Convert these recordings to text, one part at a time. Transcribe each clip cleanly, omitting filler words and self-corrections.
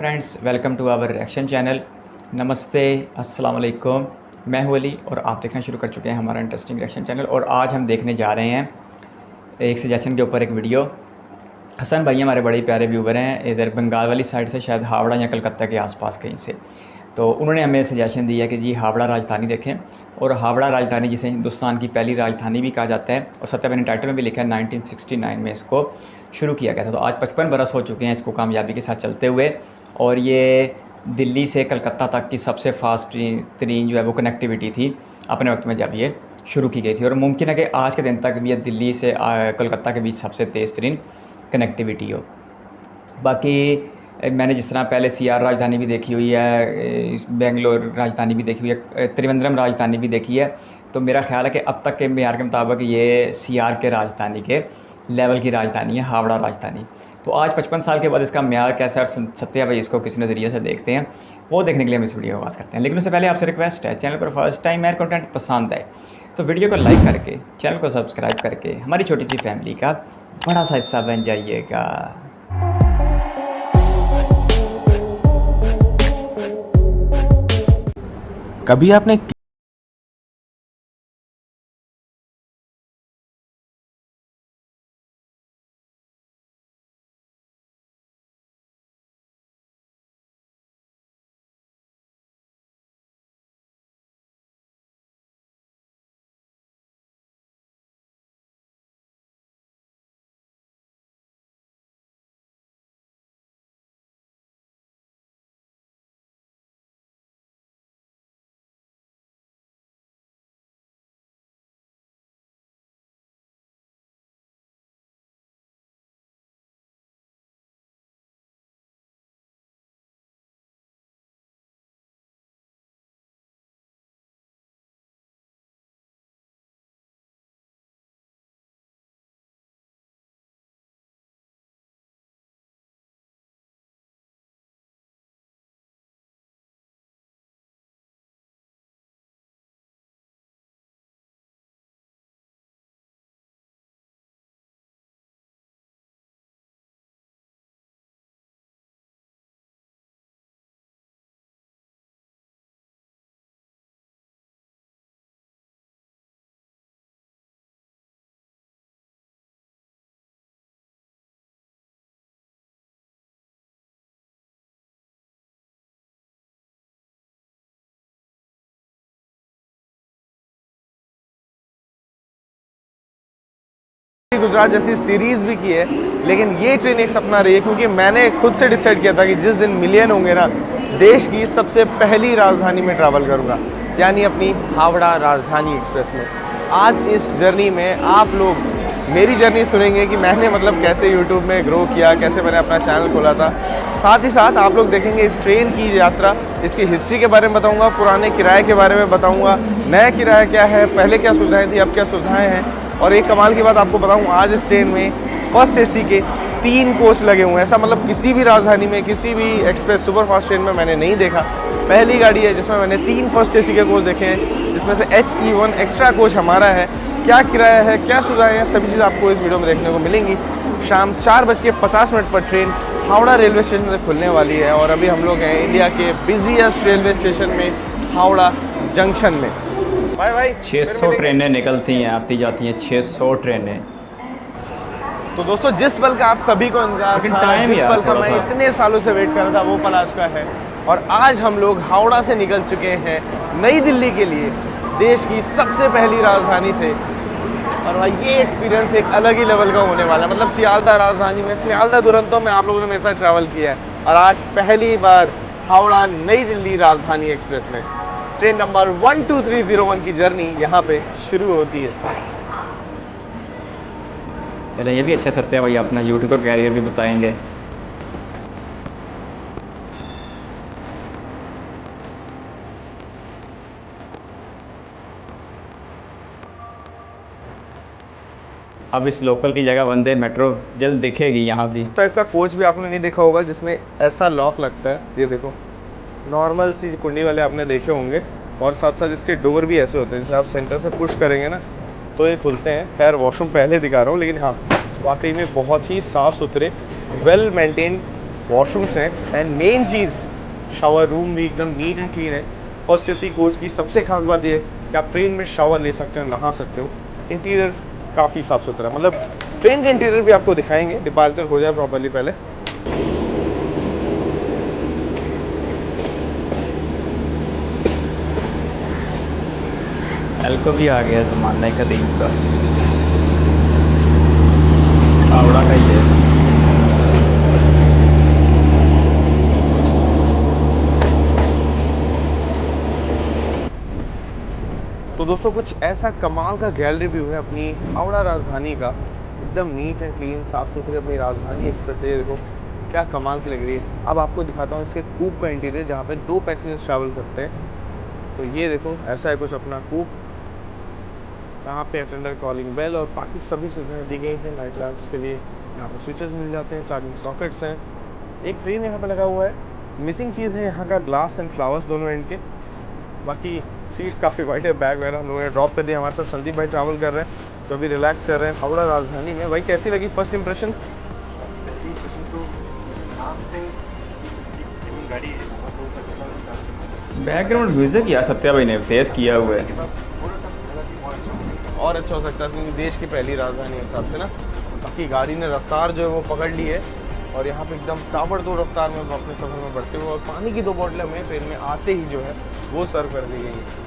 Friends, welcome to our reaction channel. नमस्ते, अस्सलाम वालेकुम। मैं हूं अली और आप देखना शुरू कर चुके हैं हमारा इंटरेस्टिंग रिएक्शन चैनल। और आज हम देखने जा रहे हैं एक सजेशन के ऊपर एक वीडियो। हसन भाई हमारे बड़े प्यारे व्यूवर हैं, इधर बंगाल वाली साइड से, शायद हावड़ा या कलकत्ता के आसपास कहीं से। तो उन्होंने हमें सजेशन दिया कि जी हावड़ा राजधानी देखें। और हावड़ा राजधानी जिसे हिंदुस्तान की पहली राजधानी भी कहा जाता है, और सत्यापन ने टाइटल में भी लिखा है 1969 में इसको शुरू किया गया था। तो आज 55 बरस हो चुके हैं इसको कामयाबी के साथ चलते हुए। और ये दिल्ली से कलकत्ता तक की सबसे फास्ट तरीन जो है वो कनेक्टिविटी थी अपने वक्त में जब ये शुरू की गई थी। और मुमकिन है कि आज के दिन तक भी ये दिल्ली से कलकत्ता के बीच सबसे तेज़ तरीन कनेक्टिविटी हो। बाकी मैंने जिस तरह पहले सीआर राजधानी भी देखी हुई है, बेंगलोर राजधानी भी देखी हुई है, त्रिवेंद्रम राजधानी भी देखी है। तो मेरा ख्याल है कि अब तक के मेयार के मुताबिक ये सीआर के राजधानी के लेवल की राजधानी है हावड़ा राजधानी। तो आज 55 साल के बाद इसका मेयार कैसा है और सत्या भाई इसको किस नज़रिए से देखते हैं, वो देखने के लिए हम इस वीडियो को आगाज़ करते हैं। लेकिन उससे पहले आपसे रिक्वेस्ट है, चैनल पर फर्स्ट टाइम मेरा कंटेंट पसंद आए तो वीडियो को लाइक करके, चैनल को सब्सक्राइब करके हमारी छोटी सी फैमिली का बड़ा सा हिस्सा बन जाइएगा। कभी आपने गुजरात जैसी सीरीज़ भी की है, लेकिन ये ट्रेन एक सपना रही है, क्योंकि मैंने खुद से डिसाइड किया था कि जिस दिन मिलियन होंगे ना, देश की सबसे पहली राजधानी में ट्रैवल करूँगा, यानी अपनी हावड़ा राजधानी एक्सप्रेस में। आज इस जर्नी में आप लोग मेरी जर्नी सुनेंगे कि मैंने मतलब कैसे यूट्यूब में ग्रो किया, कैसे मैंने अपना चैनल खोला था। साथ ही साथ आप लोग देखेंगे इस ट्रेन की यात्रा, इसकी हिस्ट्री के बारे में बताऊँगा, पुराने किराए के बारे में बताऊँगा, नया किराया क्या है, पहले क्या सुविधाएँ थी, अब क्या सुविधाएँ हैं। और एक कमाल की बात आपको बताऊं, आज इस ट्रेन में फर्स्ट एसी के 3 कोच लगे हुए हैं। ऐसा मतलब किसी भी राजधानी में, किसी भी एक्सप्रेस सुपरफास्ट ट्रेन में मैंने नहीं देखा। पहली गाड़ी है जिसमें मैंने 3 फर्स्ट एसी के कोच देखे हैं, जिसमें से HE1 एक्स्ट्रा कोच हमारा है। क्या किराया है, क्या सुविधाएं हैं, सभी चीज़ आपको इस वीडियो में देखने को मिलेंगी। शाम 4:50 पर ट्रेन हावड़ा रेलवे स्टेशन से खुलने वाली है, और अभी हम लोग हैं इंडिया के बिजीएस्ट रेलवे स्टेशन में, हावड़ा जंक्शन में। भाई 600 ट्रेनें निकलती हैं, आती जाती हैं 600 ट्रेनें। तो दोस्तों, जिस पल का आप सभी को इंतजार था, जिस पल का मैं इतने सालों से वेट कर रहा था, वो पल आज का है। और आज हम लोग हावड़ा से निकल चुके हैं नई दिल्ली के लिए, देश की सबसे पहली राजधानी से। और भाई ये एक्सपीरियंस एक अलग ही लेवल का होने वाला है। मतलब सियालदह राजधानी में, सियालदह दुरंतो में आप लोगों ने मेरे साथ ट्रैवल किया है, और आज पहली बार हावड़ा नई दिल्ली राजधानी एक्सप्रेस में ट्रेन नंबर 12301 की जर्नी यहाँ पे शुरू होती है। चले, ये भी अच्छा सत्या भाई अपना यूट्यूब का कैरियर भी बताएंगे। अब इस लोकल की जगह वंदे मेट्रो जल्द दिखेगी यहाँ भी। टाइप का कोच भी आपने नहीं देखा होगा, जिसमें ऐसा लॉक लगता है। ये देखो, नॉर्मल सी कुंडी वाले आपने देखे होंगे, और साथ साथ इसके डोर भी ऐसे होते हैं, जैसे आप सेंटर से पुश करेंगे ना तो ये खुलते हैं। खैर वॉशरूम पहले दिखा रहा हूँ, लेकिन हाँ, वाकई में बहुत ही साफ़ सुथरे, वेल मेंटेन्ड वॉशरूम्स हैं and main cheese shower room भी एकदम नीट एंड क्लीन है। फर्स्ट एसी कोच की सबसे खास बात ये है कि आप ट्रेन में शावर ले सकते हो, नहा सकते हो। इंटीरियर काफ़ी साफ़ सुथरा, मतलब ट्रेन का इंटीरियर भी आपको दिखाएंगे, डिपार्चर हो जाए प्रॉपर्ली पहले। एल्को भी आ गया ज़माना कदीम का, हावड़ा का ही है। तो दोस्तों कुछ ऐसा कमाल का गैलरी व्यू है अपनी हावड़ा राजधानी का, एकदम नीट एंड क्लीन, साफ़ सुथरी अपनी राजधानी एक्सप्रेस है। देखो क्या कमाल की लग रही है। अब आपको दिखाता हूँ इसके कूप का इंटीरियर, जहाँ पे 2 पैसेंजर्स ट्रैवल करते हैं। तो ये देखो ऐसा है कुछ अपना कूप, यहाँ पे अटेंडर कॉलिंग बेल और बाकी सभी सुविधाएं दी गई हैं। नाइट लैम्प्स के लिए यहाँ पे स्विचेस मिल जाते हैं, चार्जिंग सॉकेट्स हैं, एक फ्रेम यहाँ पे लगा हुआ है। मिसिंग चीज़ है यहाँ का ग्लास एंड फ्लावर्स दोनों एंड के। बाकी सीट्स काफ़ी वाइड है, बैग वगैरह हम लोगों ने ड्रॉप कर दिया। हमारे साथ संदीप भाई ट्रैवल कर रहे हैं जो अभी रिलैक्स कर रहे हैं हावड़ा राजधानी में। भाई कैसी लगी फर्स्ट इंप्रेशन? बैकग्राउंड म्यूजिक या सत्या भाई ने तेज़ किया हुआ है। और अच्छा हो सकता है क्योंकि देश की पहली राजधानी के हिसाब से ना। बाकी गाड़ी ने रफ्तार जो है वो पकड़ ली है और यहाँ पे एकदम ताबड़तोड़ रफ्तार में अपने सफ़र में बढ़ते हुए, और पानी की 2 बोतलें हमें ट्रेन में आते ही जो है वो सर्व कर दी गई है।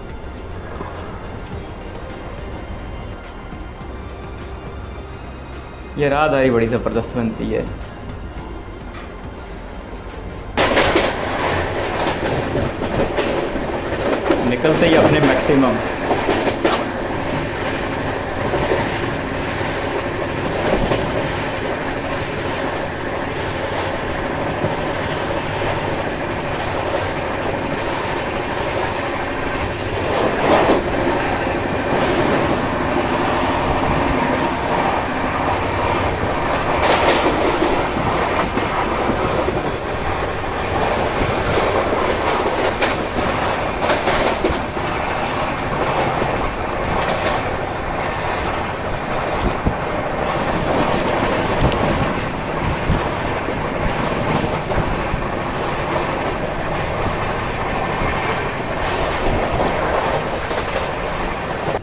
ये राहदारी बड़ी ज़बरदस्त बनती है। निकलते ही अपने मैक्सिमम।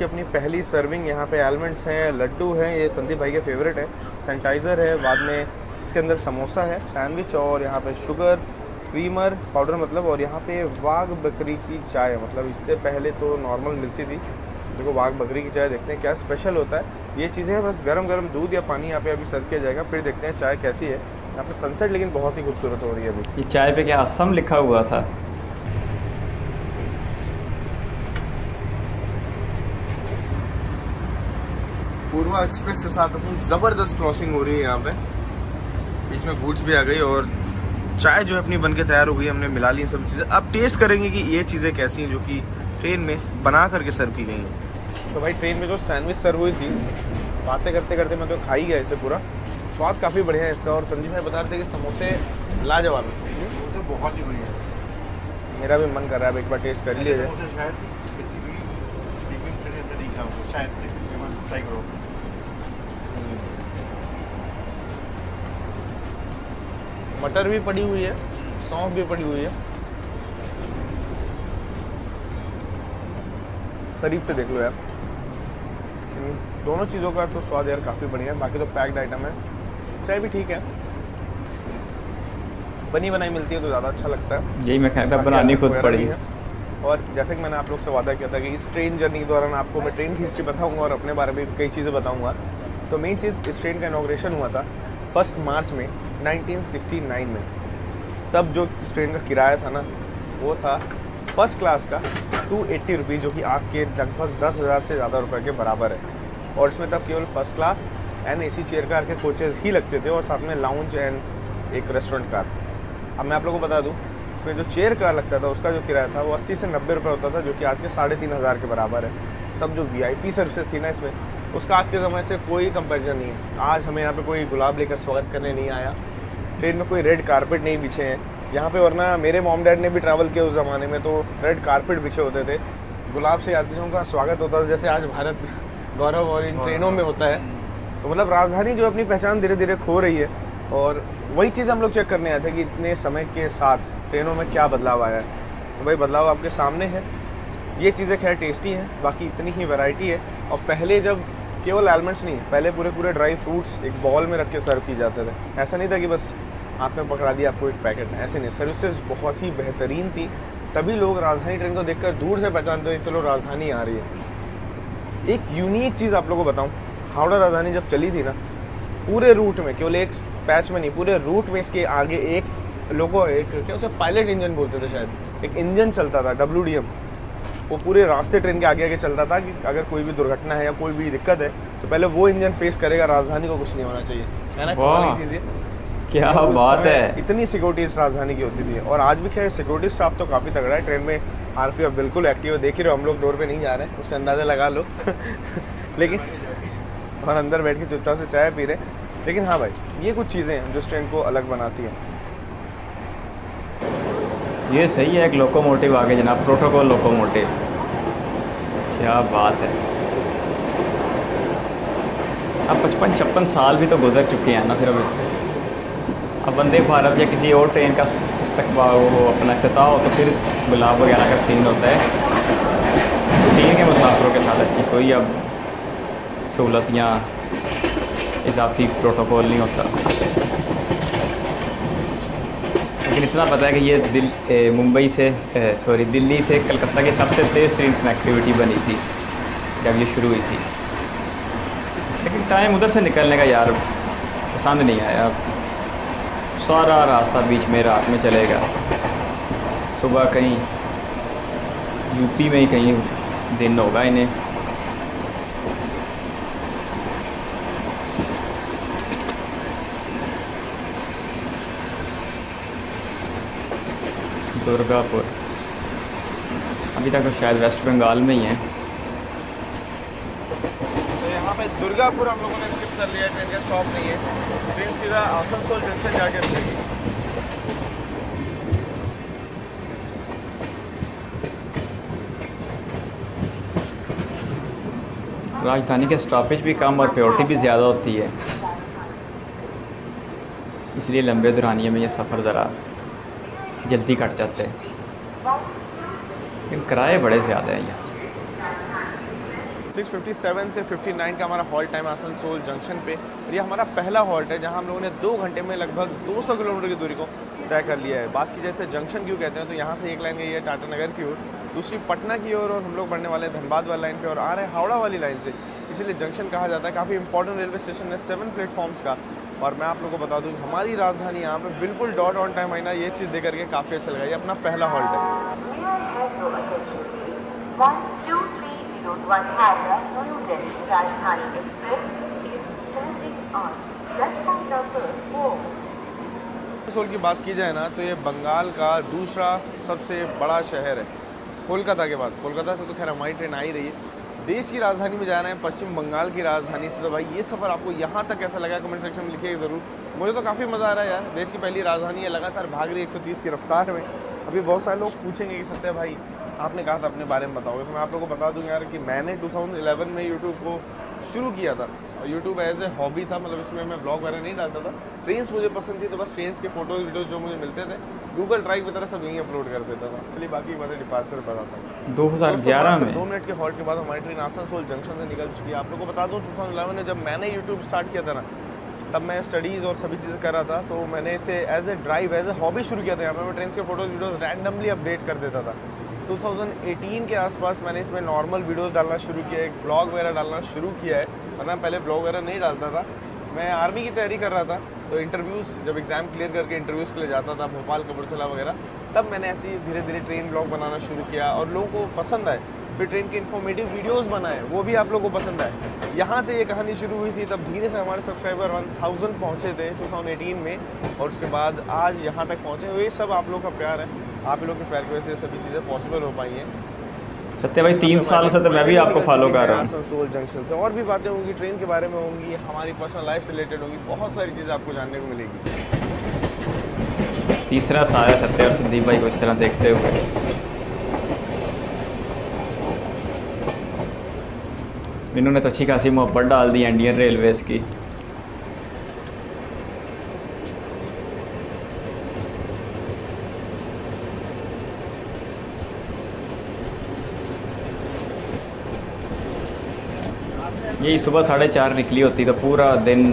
अपनी पहली सर्विंग यहाँ पे एलमेंट्स हैं, लड्डू हैं, ये संदीप भाई के फेवरेट है, सैनिटाइज़र है, बाद में इसके अंदर समोसा है, सैंडविच, और यहाँ पे शुगर क्रीमर पाउडर मतलब, और यहाँ पे वाघ बकरी की चाय, मतलब इससे पहले तो नॉर्मल मिलती थी। देखो वाघ बकरी की चाय, देखते हैं क्या स्पेशल होता है। ये चीज़ें हैं, बस गरम गरम दूध या पानी यहाँ पे अभी सर्व किया जाएगा, फिर देखते हैं चाय कैसी है। यहाँ पे सनसेट लेकिन बहुत ही खूबसूरत हो रही है अभी। ये चाय पे क्या असम लिखा हुआ था? पूर्वा एक्सप्रेस के साथ अपनी ज़बरदस्त क्रॉसिंग हो रही है यहाँ पे, बीच में गुड्स भी आ गई और चाय जो है अपनी बनके तैयार हो गई, हमने मिला ली सब चीज़ें। अब टेस्ट करेंगे कि ये चीज़ें कैसी हैं जो कि ट्रेन में बना करके सर्व की गई हैं। तो भाई ट्रेन में जो सैंडविच सर्व हुई थी, बातें करते करते मैं तो खा ही गया इसे पूरा, स्वाद काफ़ी बढ़िया है इसका। और संजीव भाई बता रहे थे कि समोसे लाजवाब है, समोसे बहुत ही बढ़िया। मेरा भी मन कर रहा है अब एक बार टेस्ट कर लिया जाए। समोसे शायद किसी भी प्रीमियम ट्रेन में नहीं खाया होगा शायद से, ट्राई करो। मटर भी पड़ी हुई है, सौंफ भी पड़ी हुई है, करीब से देख लो यार। इन दोनों चीज़ों का तो स्वाद यार काफ़ी बढ़िया है। बाकी तो पैक्ड आइटम है, चाय भी ठीक है, बनी बनाई मिलती है तो ज़्यादा अच्छा लगता है। यही मैं कहता बनानी खुद पड़ी है। और जैसे कि मैंने आप लोग से वादा किया था कि इस ट्रेन जर्नी के दौरान आपको मैं ट्रेन की हिस्ट्री बताऊंगा और अपने बारे में कई चीज़ें बताऊंगा। तो मेन चीज़, इस ट्रेन का इनॉग्रेशन हुआ था 1 मार्च में 1969 में। तब जो इस ट्रेन का किराया था ना, वो था फर्स्ट क्लास का 280 रुपीज़, जो कि आज के लगभग 10,000 से ज़्यादा रुपये के बराबर है। और इसमें तब केवल first class and AC chair car के कोचेज़ ही लगते थे, और साथ में लाउंज एंड एक रेस्टोरेंट कार। अब मैं आप लोगों को बता दूं, इसमें जो चेयर कार लगता था उसका जो किराया था वो 80 से 90 रुपये होता था, जो कि आज के 3,500 के बराबर है। तब जो VIP सर्विसेज थी ना इसमें, उसका आज के ज़माने से कोई कंपैरिजन नहीं है। आज हमें यहाँ पे कोई गुलाब लेकर स्वागत करने नहीं आया, ट्रेन में कोई रेड कारपेट नहीं बिछे हैं यहाँ पे, वरना मेरे मॉम डैड ने भी ट्रैवल किया उस ज़माने में, तो रेड कारपेट बिछे होते थे, गुलाब से यात्रियों का स्वागत होता था, जैसे आज भारत गौरव और इन ट्रेनों में होता है। तो मतलब राजधानी जो अपनी पहचान धीरे धीरे खो रही है, और वही चीज़ हम लोग चेक करने आए थे कि इतने समय के साथ ट्रेनों में क्या बदलाव आया है। तो भाई बदलाव आपके सामने है। ये चीज़ें खैर टेस्टी हैं, बाकी इतनी ही वैरायटी है। और पहले जब केवल आलमंड्स नहीं, पहले पूरे पूरे ड्राई फ्रूट्स एक बॉल में रख के सर्व की जाते थे। ऐसा नहीं था कि बस हाथ में पकड़ा दिया आपको एक पैकेट, ऐसे नहीं। सर्विसेज बहुत ही बेहतरीन थी, तभी लोग राजधानी ट्रेन को देखकर दूर से पहचानते थे चलो राजधानी आ रही है। एक यूनिक चीज़ आप लोगों को बताऊँ, हावड़ा राजधानी जब चली थी ना, पूरे रूट में, केवल एक पैच में नहीं, पूरे रूट में इसके आगे एक क्या उसे पायलट इंजन बोलते थे शायद, एक इंजन चलता था WDM। वो पूरे रास्ते ट्रेन के आगे आगे चलता था कि अगर कोई भी दुर्घटना है या कोई भी दिक्कत है तो पहले वो इंजन फेस करेगा, राजधानी को कुछ नहीं होना चाहिए, है ना। कमाल की चीज़ है, क्या बात है। इतनी सिक्योरिटी इस राजधानी की होती थी। और आज भी खैर सिक्योरिटी स्टाफ तो काफ़ी तगड़ा है ट्रेन में। RPF बिल्कुल एक्टिव है, देख ही रहे हो, हम लोग डोर पे नहीं जा रहे हैं, उससे अंदाज़ा लगा लो लेकिन और अंदर बैठ के चुपचाप से चाय पी रहे। लेकिन हाँ भाई, ये कुछ चीज़ें हैं जो इस ट्रेन को अलग बनाती हैं। ये सही है, एक लोकोमोटिव आगे जनाब, प्रोटोकॉल लोकोमोटिव, क्या बात है। अब 55-56 साल भी तो गुजर चुके हैं ना फिर अभी। अब वंदे भारत या किसी और ट्रेन का इस्तकबाल हो, अपना इफ्तिताह हो, तो फिर गुलाब वगैरह का सीन होता है। ट्रेन के मुसाफिरों के साथ ऐसी कोई अब सहूलत या इजाफी प्रोटोकॉल नहीं होता। लेकिन इतना पता है कि ये मुंबई से दिल्ली से कलकत्ता की सबसे तेज़ ट्रेन कनेक्टिविटी बनी थी जब ये शुरू हुई थी। लेकिन टाइम उधर से निकलने का यार पसंद नहीं आया। सारा रास्ता बीच में रात में चलेगा, सुबह कहीं यूपी में ही कहीं दिन होगा इन्हें। दुर्गापुर अभी तक तो शायद वेस्ट बंगाल में ही है। तो यहाँ पे दुर्गापुर हम लोगों ने स्किप कर लिया, ट्रेन का स्टॉप नहीं है, ट्रेन सीधा आसनसोल जंक्शन जाके रुकेगी। राजधानी के स्टॉपेज भी कम और प्रायोरिटी भी ज़्यादा होती है, इसलिए लंबे दुरानिये में ये सफ़र ज़रा जल्दी कट जाते हैं, लेकिन किराए बड़े ज़्यादा हैं यहाँ। 6:57 से 59 का हमारा हॉल्ट टाइम आसनसोल जंक्शन पे, और ये हमारा पहला हॉल्ट है जहाँ हम लोगों ने 2 घंटे में लगभग 200 किलोमीटर की दूरी को तय कर लिया है। बात की जैसे जंक्शन क्यों कहते हैं, तो यहाँ से एक लाइन गई है टाटा नगर की ओर, दूसरी पटना की ओर, और हम लोग बढ़ने वाले हैं धनबाद वाली लाइन पे और आ रहे हैं हावड़ा वाली लाइन से, इसीलिए जंक्शन कहा जाता है। काफ़ी इंपॉर्टेंट रेलवे स्टेशन है, 7 प्लेटफॉर्म्स का। और मैं आप लोगों को बता दूँ हमारी राजधानी यहाँ पे बिल्कुल डॉट ऑन टाइम आई ना, ये चीज़ देख करके काफ़ी अच्छा लगा। ये अपना पहला हॉल्ट है। सोल की बात की जाए ना, तो ये बंगाल का दूसरा सबसे बड़ा शहर है कोलकाता के बाद। कोलकाता से तो खैर हमारी ट्रेन आ ही रही है। देश की राजधानी में जा रहे हैं, पश्चिम बंगाल की राजधानी से। तो भाई ये सफ़र आपको यहाँ तक कैसा लगा कमेंट सेक्शन में लिखिए ज़रूर। मुझे तो काफ़ी मज़ा आ रहा है यार, देश की पहली राजधानी है, लगातार भाग रही 130 की रफ्तार में। अभी बहुत सारे लोग पूछेंगे कि सत्या भाई आपने कहा था अपने बारे में बताओगे, तो मैं आप लोगों को बता दूँ यार कि मैंने 2011 में यूट्यूब को शुरू किया था, और यूट्यूब एज ए हॉबी था, मतलब इसमें मैं ब्लॉग वगैरह नहीं डालता था। ट्रेन्स मुझे पसंद थी, तो बस ट्रेन्स के फोटोज वीडियोज जो मुझे मिलते थे गूगल ड्राइव की तरह सब यहीं अपलोड कर देता था। चलिए बाकी बातें डिपार्चर बताता हूँ। 2011 में 2 मिनट के हॉल्ट के बाद हमारी ट्रेन आसनसोल जंक्शन से निकल चुकी है। आप लोगों को बता दूँ 2011 में जब मैंने यूट्यूब स्टार्ट किया था ना, तब मैं स्टडीज़ और सभी चीज़ें कर रहा था, तो मैंने इसे as a drive, as a hobby शुरू किया था। यहाँ पर मैं ट्रेन के फोटोज वीडियोज़ रैंडमली अपडेट कर देता था। 2018 के आसपास मैंने इसमें नॉर्मल वीडियोस डालना शुरू किया, एक ब्लॉग वगैरह डालना शुरू किया है, वरना पहले ब्लॉग वगैरह नहीं डालता था। मैं आर्मी की तैयारी कर रहा था, तो इंटरव्यूज़ जब एग्ज़ाम क्लियर करके इंटरव्यूज़ के लिए जाता था भोपाल, कबूरथला वगैरह, तब मैंने ऐसे ही धीरे धीरे ट्रेन ब्लॉग बनाना शुरू किया और लोगों को पसंद आए। फिर ट्रेन के इन्फॉर्मेटिव वीडियोस बनाए, वो भी आप लोगों को पसंद आए। यहाँ से ये कहानी शुरू हुई थी, तब धीरे से हमारे सब्सक्राइबर 1000 पहुँचे थे 2018 में, और उसके बाद आज यहाँ तक पहुँचे। ये सब आप लोग का प्यार है, आप लोग के प्यार की वजह से सभी चीज़ें पॉसिबल हो पाई हैं। सत्य भाई 3 साल से तो मैं भी आपको फॉलो कर रहा हूँ। आसनसोल जंक्शन से और भी बातें होंगी, ट्रेन के बारे में होंगी, हमारी पर्सनल लाइफ से रिलेटेड होगी, बहुत सारी चीज़ें आपको जानने को मिलेगी। तीसरा साल है सत्य और संदीप भाई को इस तरह देखते हुए। इन्होंने तो अच्छी खासी मोहब्बत डाल दी इंडियन रेलवेज़ की। यही सुबह 4:30 निकली होती तो पूरा दिन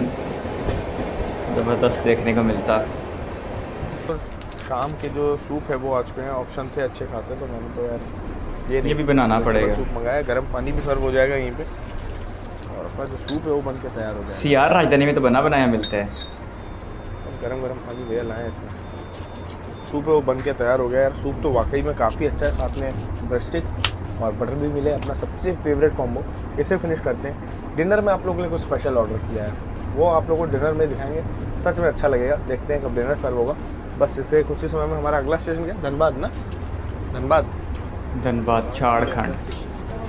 ज़बरदस्त देखने को मिलता। शाम के जो सूप है वो आ चुके हैं, ऑप्शन थे अच्छे खासे, तो मैंने तो यार ये भी बनाना पड़ेगा। सूप मंगाया, गर्म पानी भी सर्व हो जाएगा यहीं पे, और अपना जो सूप है वो बन के तैयार हो जाएगा। सीआर राजधानी में तो बना बनाया मिलता है। गरम गरम पानी भैया लाएँ इसमें। सूप है वो बन के तैयार हो गया यार। सूप तो वाकई में काफ़ी अच्छा है, साथ में ब्रेस्टिक और बटर भी मिले, अपना सबसे फेवरेट कॉम्बो। इसे फिनिश करते हैं। डिनर में आप लोगों के लिए कुछ स्पेशल ऑर्डर किया है, वो आप लोगों को डिनर में दिखाएंगे, सच में अच्छा लगेगा। देखते हैं कब डिनर सर्व होगा। बस इसे कुछ ही समय में हमारा अगला स्टेशन क्या, धनबाद ना, धनबाद झारखंड।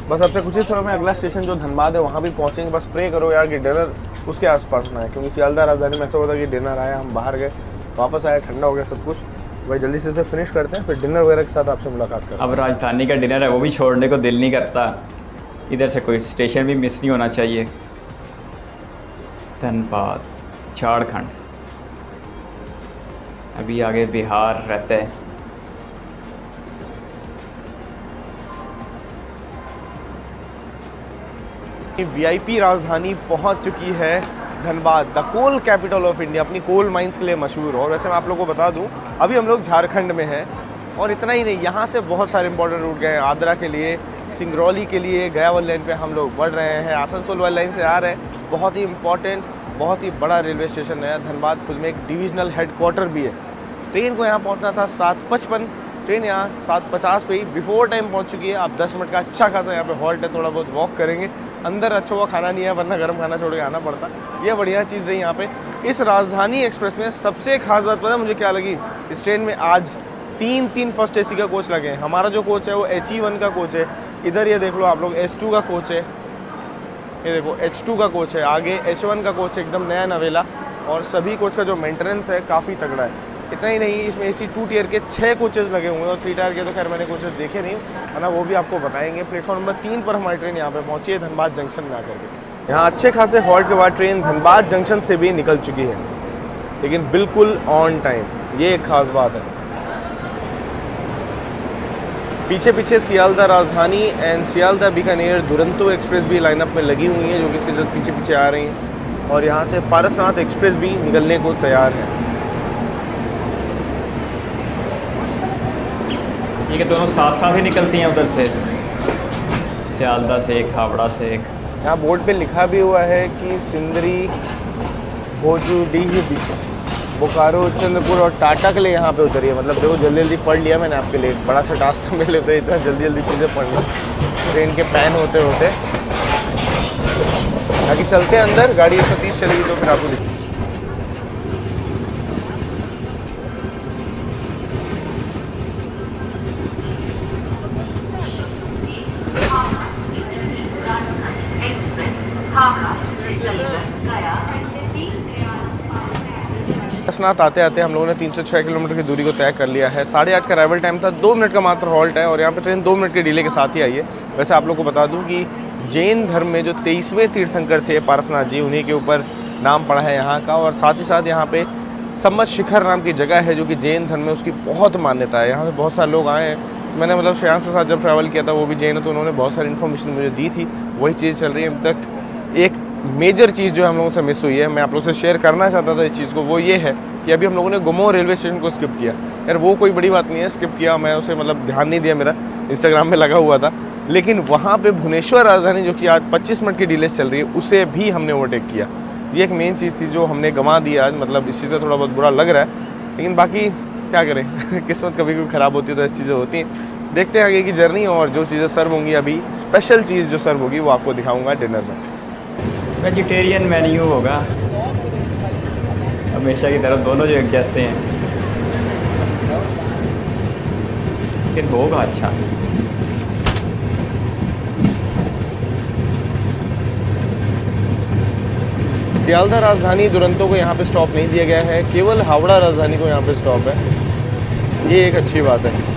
बस अब से कुछ ही समय में अगला स्टेशन जो धनबाद है वहाँ भी पहुँचेंगे। बस प्रे करो यार कि डिनर उसके आसपास ना है, क्योंकि सियालदह राजधानी में ऐसा होता है कि डिनर आया, हम बाहर गए, वापस आए, ठंडा हो गया सब कुछ। भाई जल्दी से इसे फिनिश करते हैं, फिर डिनर वगैरह के साथ आपसे मुलाकात करते हैं। अब राजधानी का डिनर है वो भी छोड़ने को दिल नहीं करता, इधर से कोई स्टेशन भी मिस नहीं होना चाहिए। धनबाद झारखंड, अभी आगे बिहार रहता है। वीआईपी राजधानी पहुंच चुकी है Dhanbad, the coal capital of India, अपनी कोल माइंस के लिए मशहूर। और वैसे मैं आप लोगों को बता दूं, अभी हम लोग झारखंड में हैं, और इतना ही नहीं, यहाँ से बहुत सारे इंपॉर्टेंट रूट गए हैं। आद्रा के लिए, सिंगरौली के लिए, गया वाली लाइन पे हम लोग बढ़ रहे हैं, आसनसोल वाली लाइन से आ रहे हैं। बहुत ही इंपॉर्टेंट, बहुत ही बड़ा रेलवे स्टेशन है धनबाद। खुद में एक डिविजनल हेडक्वार्टर भी है। ट्रेन को यहाँ पहुँचना था 7:55, ट्रेन यहाँ 7:50 पे ही बिफोर टाइम पहुँच चुकी है। आप 10 मिनट का अच्छा खासा यहाँ पे हॉल्ट है, थोड़ा बहुत वॉक करेंगे। अंदर अच्छा हुआ खाना नहीं है, वरना गर्म खाना छोड़ के आना पड़ता। ये बढ़िया चीज़ रही यहाँ पे। इस राजधानी एक्सप्रेस में सबसे खास बात पता है मुझे क्या लगी, इस ट्रेन में आज तीन फर्स्ट एसी का कोच लगे हैं। हमारा जो कोच है वो HE1 का कोच है। इधर ये देख लो आप लोग, S2 का कोच है, ये देखो H2 का कोच है। आगे H1 का कोच है, एकदम नया नवेला, और सभी कोच का जो मेंटेनेंस है काफ़ी तगड़ा है। इतना ही नहीं, इसमें AC 2 टियर के 6 कोचेज़ लगे हुए हैं, और 3 टायर के तो खैर मैंने कोचेज़ देखे नहीं, है ना, वो भी आपको बताएंगे। प्लेटफॉर्म नंबर 3 पर हमारी ट्रेन यहाँ पे पहुँची है, धनबाद जंक्शन में आकर के। यहाँ अच्छे खासे हॉल्ट के बाद ट्रेन धनबाद जंक्शन से भी निकल चुकी है, लेकिन बिल्कुल ऑन टाइम, ये एक खास बात है। पीछे पीछे सियालदह राजधानी एंड सियालदह बीकानेर दुरंतो एक्सप्रेस भी लाइनअप में लगी हुई है, जो कि इसके जस्ट पीछे पीछे आ रही हैं। और यहाँ से पारसनाथ एक्सप्रेस भी निकलने को तैयार है। ये कि दोनों साथ साथ ही निकलती हैं उधर से, सियालदह से एक, हावड़ा से एक। यहाँ बोर्ड पे लिखा भी हुआ है कि सिंदरी, भोजूडीह, बोकारो, चंद्रपुर और टाटा के लिए यहाँ पे उतरिए। मतलब देखो जल्दी जल्दी पढ़ लिया मैंने आपके लिए, बड़ा सा टास्क था मेरे लिए, इतना जल्दी जल्दी चीज़ें पढ़ना ट्रेन के पैन होते होते। बाकी चलते हैं अंदर, गाड़ी 130 चलेगी तो फिर आपको दिख। पारसनाथ आते आते हम लोगों ने 306 किलोमीटर की दूरी को तय कर लिया है। 8:30 का अराइवल टाइम था, 2 मिनट का मात्र हॉल्ट है, और यहाँ पे ट्रेन 2 मिनट के डिले के साथ ही आई है। वैसे आप लोग को बता दूँ कि जैन धर्म में जो 23वें तीर्थंकर थे पारसनाथ जी, उन्हीं के ऊपर नाम पड़ा है यहाँ का। और साथ ही साथ यहाँ पे सम्मत शिखर नाम की जगह है, जो कि जैन धर्म में उसकी बहुत मान्यता है। यहाँ पे बहुत सारे लोग आए हैं। मैंने मतलब श्रेयांश के साथ जब ट्रैवल किया था, वो भी जैन है, तो उन्होंने बहुत सारी इन्फॉर्मेशन मुझे दी थी। वही चीज़ चल रही है अभी तक। एक मेजर चीज़ जो हम लोगों से मिस हुई है, मैं आप लोगों से शेयर करना चाहता था इस चीज़ को, वो ये है कि अभी हम लोगों ने गुमो रेलवे स्टेशन को स्किप किया। यार वो कोई बड़ी बात नहीं है, स्किप किया, मैं उसे मतलब ध्यान नहीं दिया, मेरा इंस्टाग्राम में लगा हुआ था। लेकिन वहाँ पे भुवनेश्वर राजधानी, जो कि आज 25 मिनट की डिले चल रही है, उसे भी हमने ओवरटेक किया। ये एक मेन चीज़ थी जो हमने गंवा दी आज। मतलब इस चीज़ से थोड़ा बहुत बुरा लग रहा है, लेकिन बाकी क्या करें किस्मत कभी कभी ख़राब होती है तो ऐसी चीज़ें होती हैं। देखते हैं आगे की जर्नी, और जो चीज़ें सर्व होंगी, अभी स्पेशल चीज़ जो सर्व होगी वो आपको दिखाऊंगा डिनर में। वेजिटेरियन मेन्यू होगा हमेशा की तरह, दोनों जो एक जैसे हैं, लेकिन होगा अच्छा। सियालदह राजधानी दुरंतो को यहाँ पे स्टॉप नहीं दिया गया है, केवल हावड़ा राजधानी को यहाँ पे स्टॉप है। ये एक अच्छी बात है।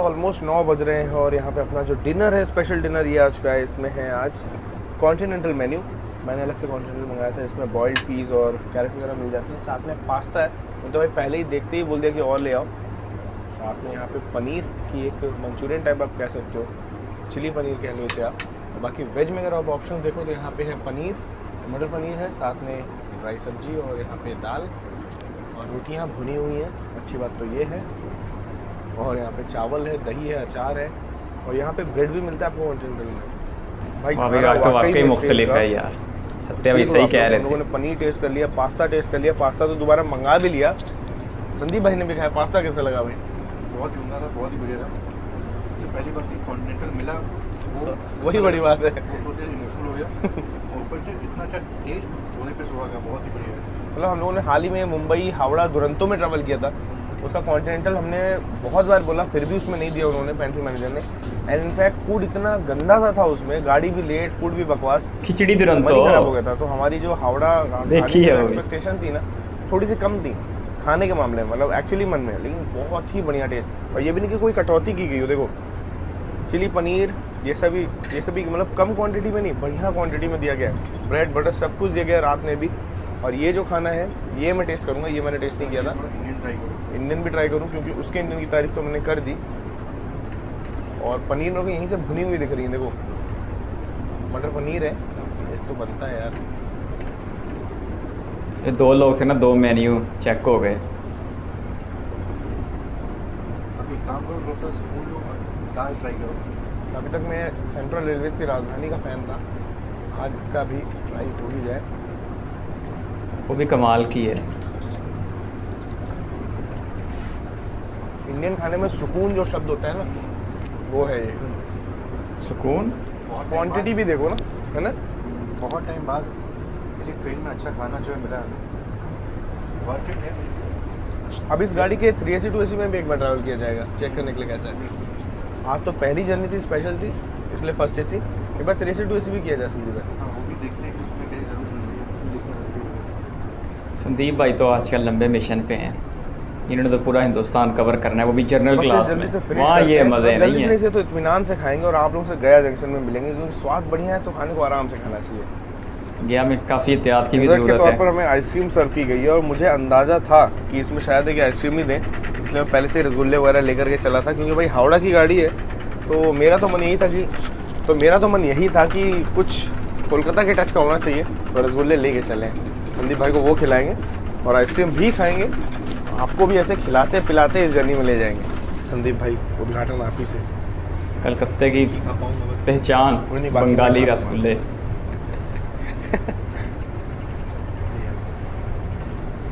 ऑलमोस्ट 9 बज रहे हैं, और यहाँ पे अपना जो डिनर है, स्पेशल डिनर, ये आ चुका है। इसमें है आज कॉन्टिनेंटल मेन्यू। मैंने अलग से कॉन्टिनेंटल मंगाया था, इसमें बॉइल्ड पीस और कैरेट वगैरह मिल जाती है, साथ में पास्ता है। तो भाई पहले ही देखते ही बोल दिया कि और ले आओ। साथ में यहाँ पे पनीर की एक मंचूरियन टाइप आप कह सकते हो, चिली पनीर कह लो इसे आप। और बाकी वेज में अगर आप ऑप्शन देखो तो यहाँ पे है पनीर, मटर पनीर है, साथ में ड्राई सब्जी और यहाँ पे दाल और रोटियाँ भुनी हुई हैं। अच्छी बात तो ये है। और यहाँ पे चावल है, दही है, अचार है और यहाँ पे ब्रेड भी मिलता है आपको कॉन्टिनेंटल में। भाई खाना तो वाकई मुख्तलिफ है यार, सत्य भी सही कह रहे थे। लोगों ने पनीर टेस्ट कर लिया, पास्ता टेस्ट कर लिया, पास्ता तो दोबारा मंगा भी लिया। संदीप भाई ने भी खाया, पास्ता कैसा लगा भाई? बहुत ही उम्दा था, बहुत ही बढ़िया था। सबसे पहली बात कि कॉन्टिनेंटल मिला वो वही बड़ी बात है। वो सोच के इमोशनल हो गया और ऊपर से इतना अच्छा टेस्ट होने पे सुहा का बहुत ही बढ़िया है। मतलब हम लोगों ने हाल ही में मुंबई हावड़ा दुरंतो में ट्रैवल किया था, उसका कॉन्टिनेंटल हमने बहुत बार बोला फिर भी उसमें नहीं दिया उन्होंने, फैंसी मैनेजर ने। एंड इनफैक्ट फूड इतना गंदा सा था उसमें, गाड़ी भी लेट, फूड भी बकवास, खिचड़ी दुरंतो खराब हो गया था। तो हमारी जो हावड़ा राजधानी से एक्सपेक्टेशन थी ना थोड़ी सी कम थी खाने के मामले में, मतलब एक्चुअली मन में, लेकिन बहुत ही बढ़िया टेस्ट। और ये भी नहीं कि कोई कटौती की गई हो, देखो चिली पनीर ये सभी मतलब कम क्वांटिटी में नहीं, बढ़िया क्वांटिटी में दिया गया है। ब्रेड बटर सब कुछ दिया गया है रात में भी। और ये जो खाना है ये मैं टेस्ट करूँगा, ये मैंने टेस्ट नहीं किया था। इंडियन भी ट्राई करूँ क्योंकि उसके इंडियन की तारीफ तो मैंने कर दी। और पनीर मेरे को यहीं से भुनी हुई दिख रही है, देखो मटर पनीर है, इस तो बनता है यार। ये 2 लोग थे ना, 2 मेन्यू चेक हो गए। अब एक काम करो, थोड़ा सा स्पून लो और दाल ट्राई करो। अभी तक मैं सेंट्रल रेलवे की राजधानी का फ़ैन था, आज इसका भी ट्राई हो ही जाए। वो भी कमाल की है। इंडियन खाने में सुकून जो शब्द होता है ना, वो है ये सुकून। क्वांटिटी भी देखो ना, है ना। बहुत टाइम बाद किसी ट्रेन में अच्छा खाना जो है मिला वर्थ इट है। अब इस गाड़ी के 3AC 2AC में भी एक बार ट्रैवल किया जाएगा, चेक करने के लिए कैसा है। आज तो पहली जर्नी थी, स्पेशल थी, इसलिए फर्स्ट AC। एक बार 3AC 2AC भी किया जाए संदीप भाई। हाँ, वो भी देखते हैं कि उसमें क्या जरूर संदीप भाई तो आजकल लंबे मिशन पे हैं, इन्होंने तो पूरा हिंदुस्तान कवर करना है, वो भी जनरल क्लास में। वहाँ ये मज़े नहीं है। से तो इत्मीनान से खाएंगे और आप लोगों से गया जंक्शन में मिलेंगे, क्योंकि स्वाद बढ़िया है तो खाने को आराम से खाना चाहिए। गया में काफ़ी एहतियात की भी डेजर्ट के ज़रूरत तौर है। पर हमें आइसक्रीम सर्व की गई है और मुझे अंदाज़ा था कि इसमें शायद एक आइसक्रीम ही दें, इसलिए मैं पहले से रसगुल्ले वगैरह लेकर के चला था। क्योंकि भाई हावड़ा की गाड़ी है तो मेरा तो मन यही था कि कुछ कोलकाता के टच का होना चाहिए, तो रसगुल्ले लेके चलें। संदीप भाई को वो खिलाएंगे और आइसक्रीम भी खाएंगे, आपको भी ऐसे खिलाते पिलाते इस जर्नी में ले जाएंगे। संदीप भाई उद्घाटन आप ही से। कलकत्ते की खा पाऊंगा बस। पहचान बंगाली रसगुल्ले।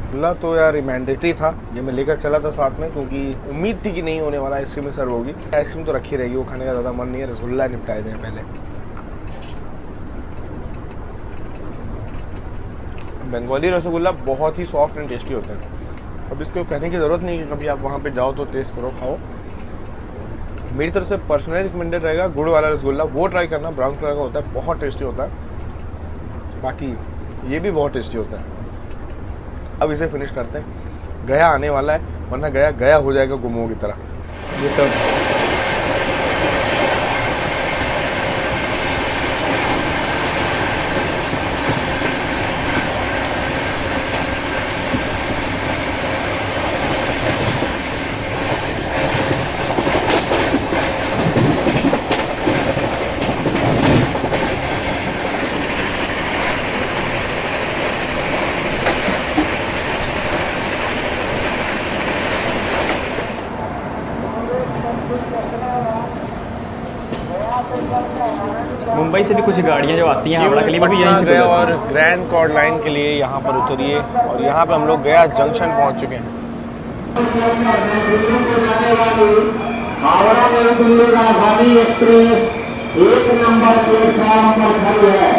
रसगुल्ला तो यार मैंडेटरी था, ये मैं लेकर चला था साथ में, क्योंकि उम्मीद थी कि नहीं होने वाला आइसक्रीम में सर्व होगी। आइसक्रीम तो रखी रहेगी, वो खाने का ज़्यादा मन नहीं है, रसगुल्ला निपटाए दें पहले। बंगाली रसगुल्ला बहुत ही सॉफ्ट एंड टेस्टी होता है। अब इसको कहने की ज़रूरत नहीं कि कभी आप वहाँ पे जाओ तो टेस्ट करो, खाओ। मेरी तरफ से पर्सनली रिकमेंडेड रहेगा गुड़ वाला रसगुल्ला, वो ट्राई करना, ब्राउन कलर का होता है, बहुत टेस्टी होता है। बाकी ये भी बहुत टेस्टी होता है। अब इसे फिनिश करते हैं, गया आने वाला है, वरना गया हो जाएगा गुमों की तरह। ये तो मुंबई से भी कुछ गाड़ियाँ जो आती हैं हावड़ा के लिए, वो भी यहीं से गया गुजरती और ग्रैंड कॉर्ड लाइन के लिए यहाँ पर उतरिए और यहाँ पे हम लोग गया जंक्शन पहुँच चुके हैं। हावड़ा नई दिल्ली राजधानी एक्सप्रेस 1 नंबर प्लेटफॉर्म पर खड़ी है।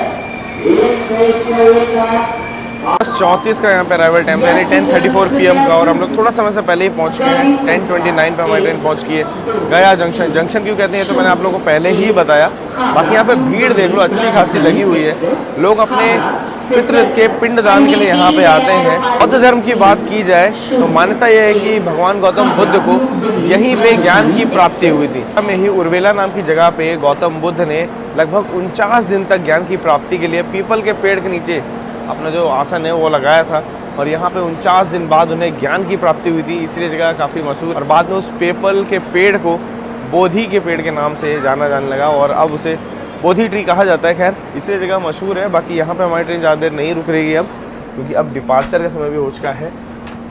34 का यहाँ पे अराइवल टाइम यानी 10:34 PM का, और हम लोग थोड़ा समय से पहले ही पहुँच गए हैं। 10:29 पे हमारी ट्रेन पहुँच गई है। गया जंक्शन क्यों कहते हैं तो मैंने आप लोगों को पहले ही बताया। बाकी यहाँ पे भीड़ देख लो, अच्छी खासी लगी हुई है। लोग अपने पितृ के पिंडदान के लिए यहाँ पे आते हैं। बौद्ध धर्म की बात की जाए तो मान्यता यह है कि भगवान गौतम बुद्ध को यहीं पे ज्ञान की प्राप्ति हुई थी। में ही उर्वेला नाम की जगह पे गौतम बुद्ध ने लगभग 49 दिन तक ज्ञान की प्राप्ति के लिए पीपल के पेड़ के नीचे अपना जो आसन है वो लगाया था। और यहाँ पे 49 दिन बाद उन्हें ज्ञान की प्राप्ति हुई थी, इसलिए जगह काफ़ी मशहूर। और बाद में उस पीपल के पेड़ को बोधि के पेड़ के नाम से जाना जाने लगा और अब उसे बोधि ट्री कहा जाता है। खैर इसलिए जगह मशहूर है। बाकी यहाँ पे हमारी ट्रेन ज़्यादा देर नहीं रुक रही अब, क्योंकि अब डिपार्चर का समय भी हो चुका है।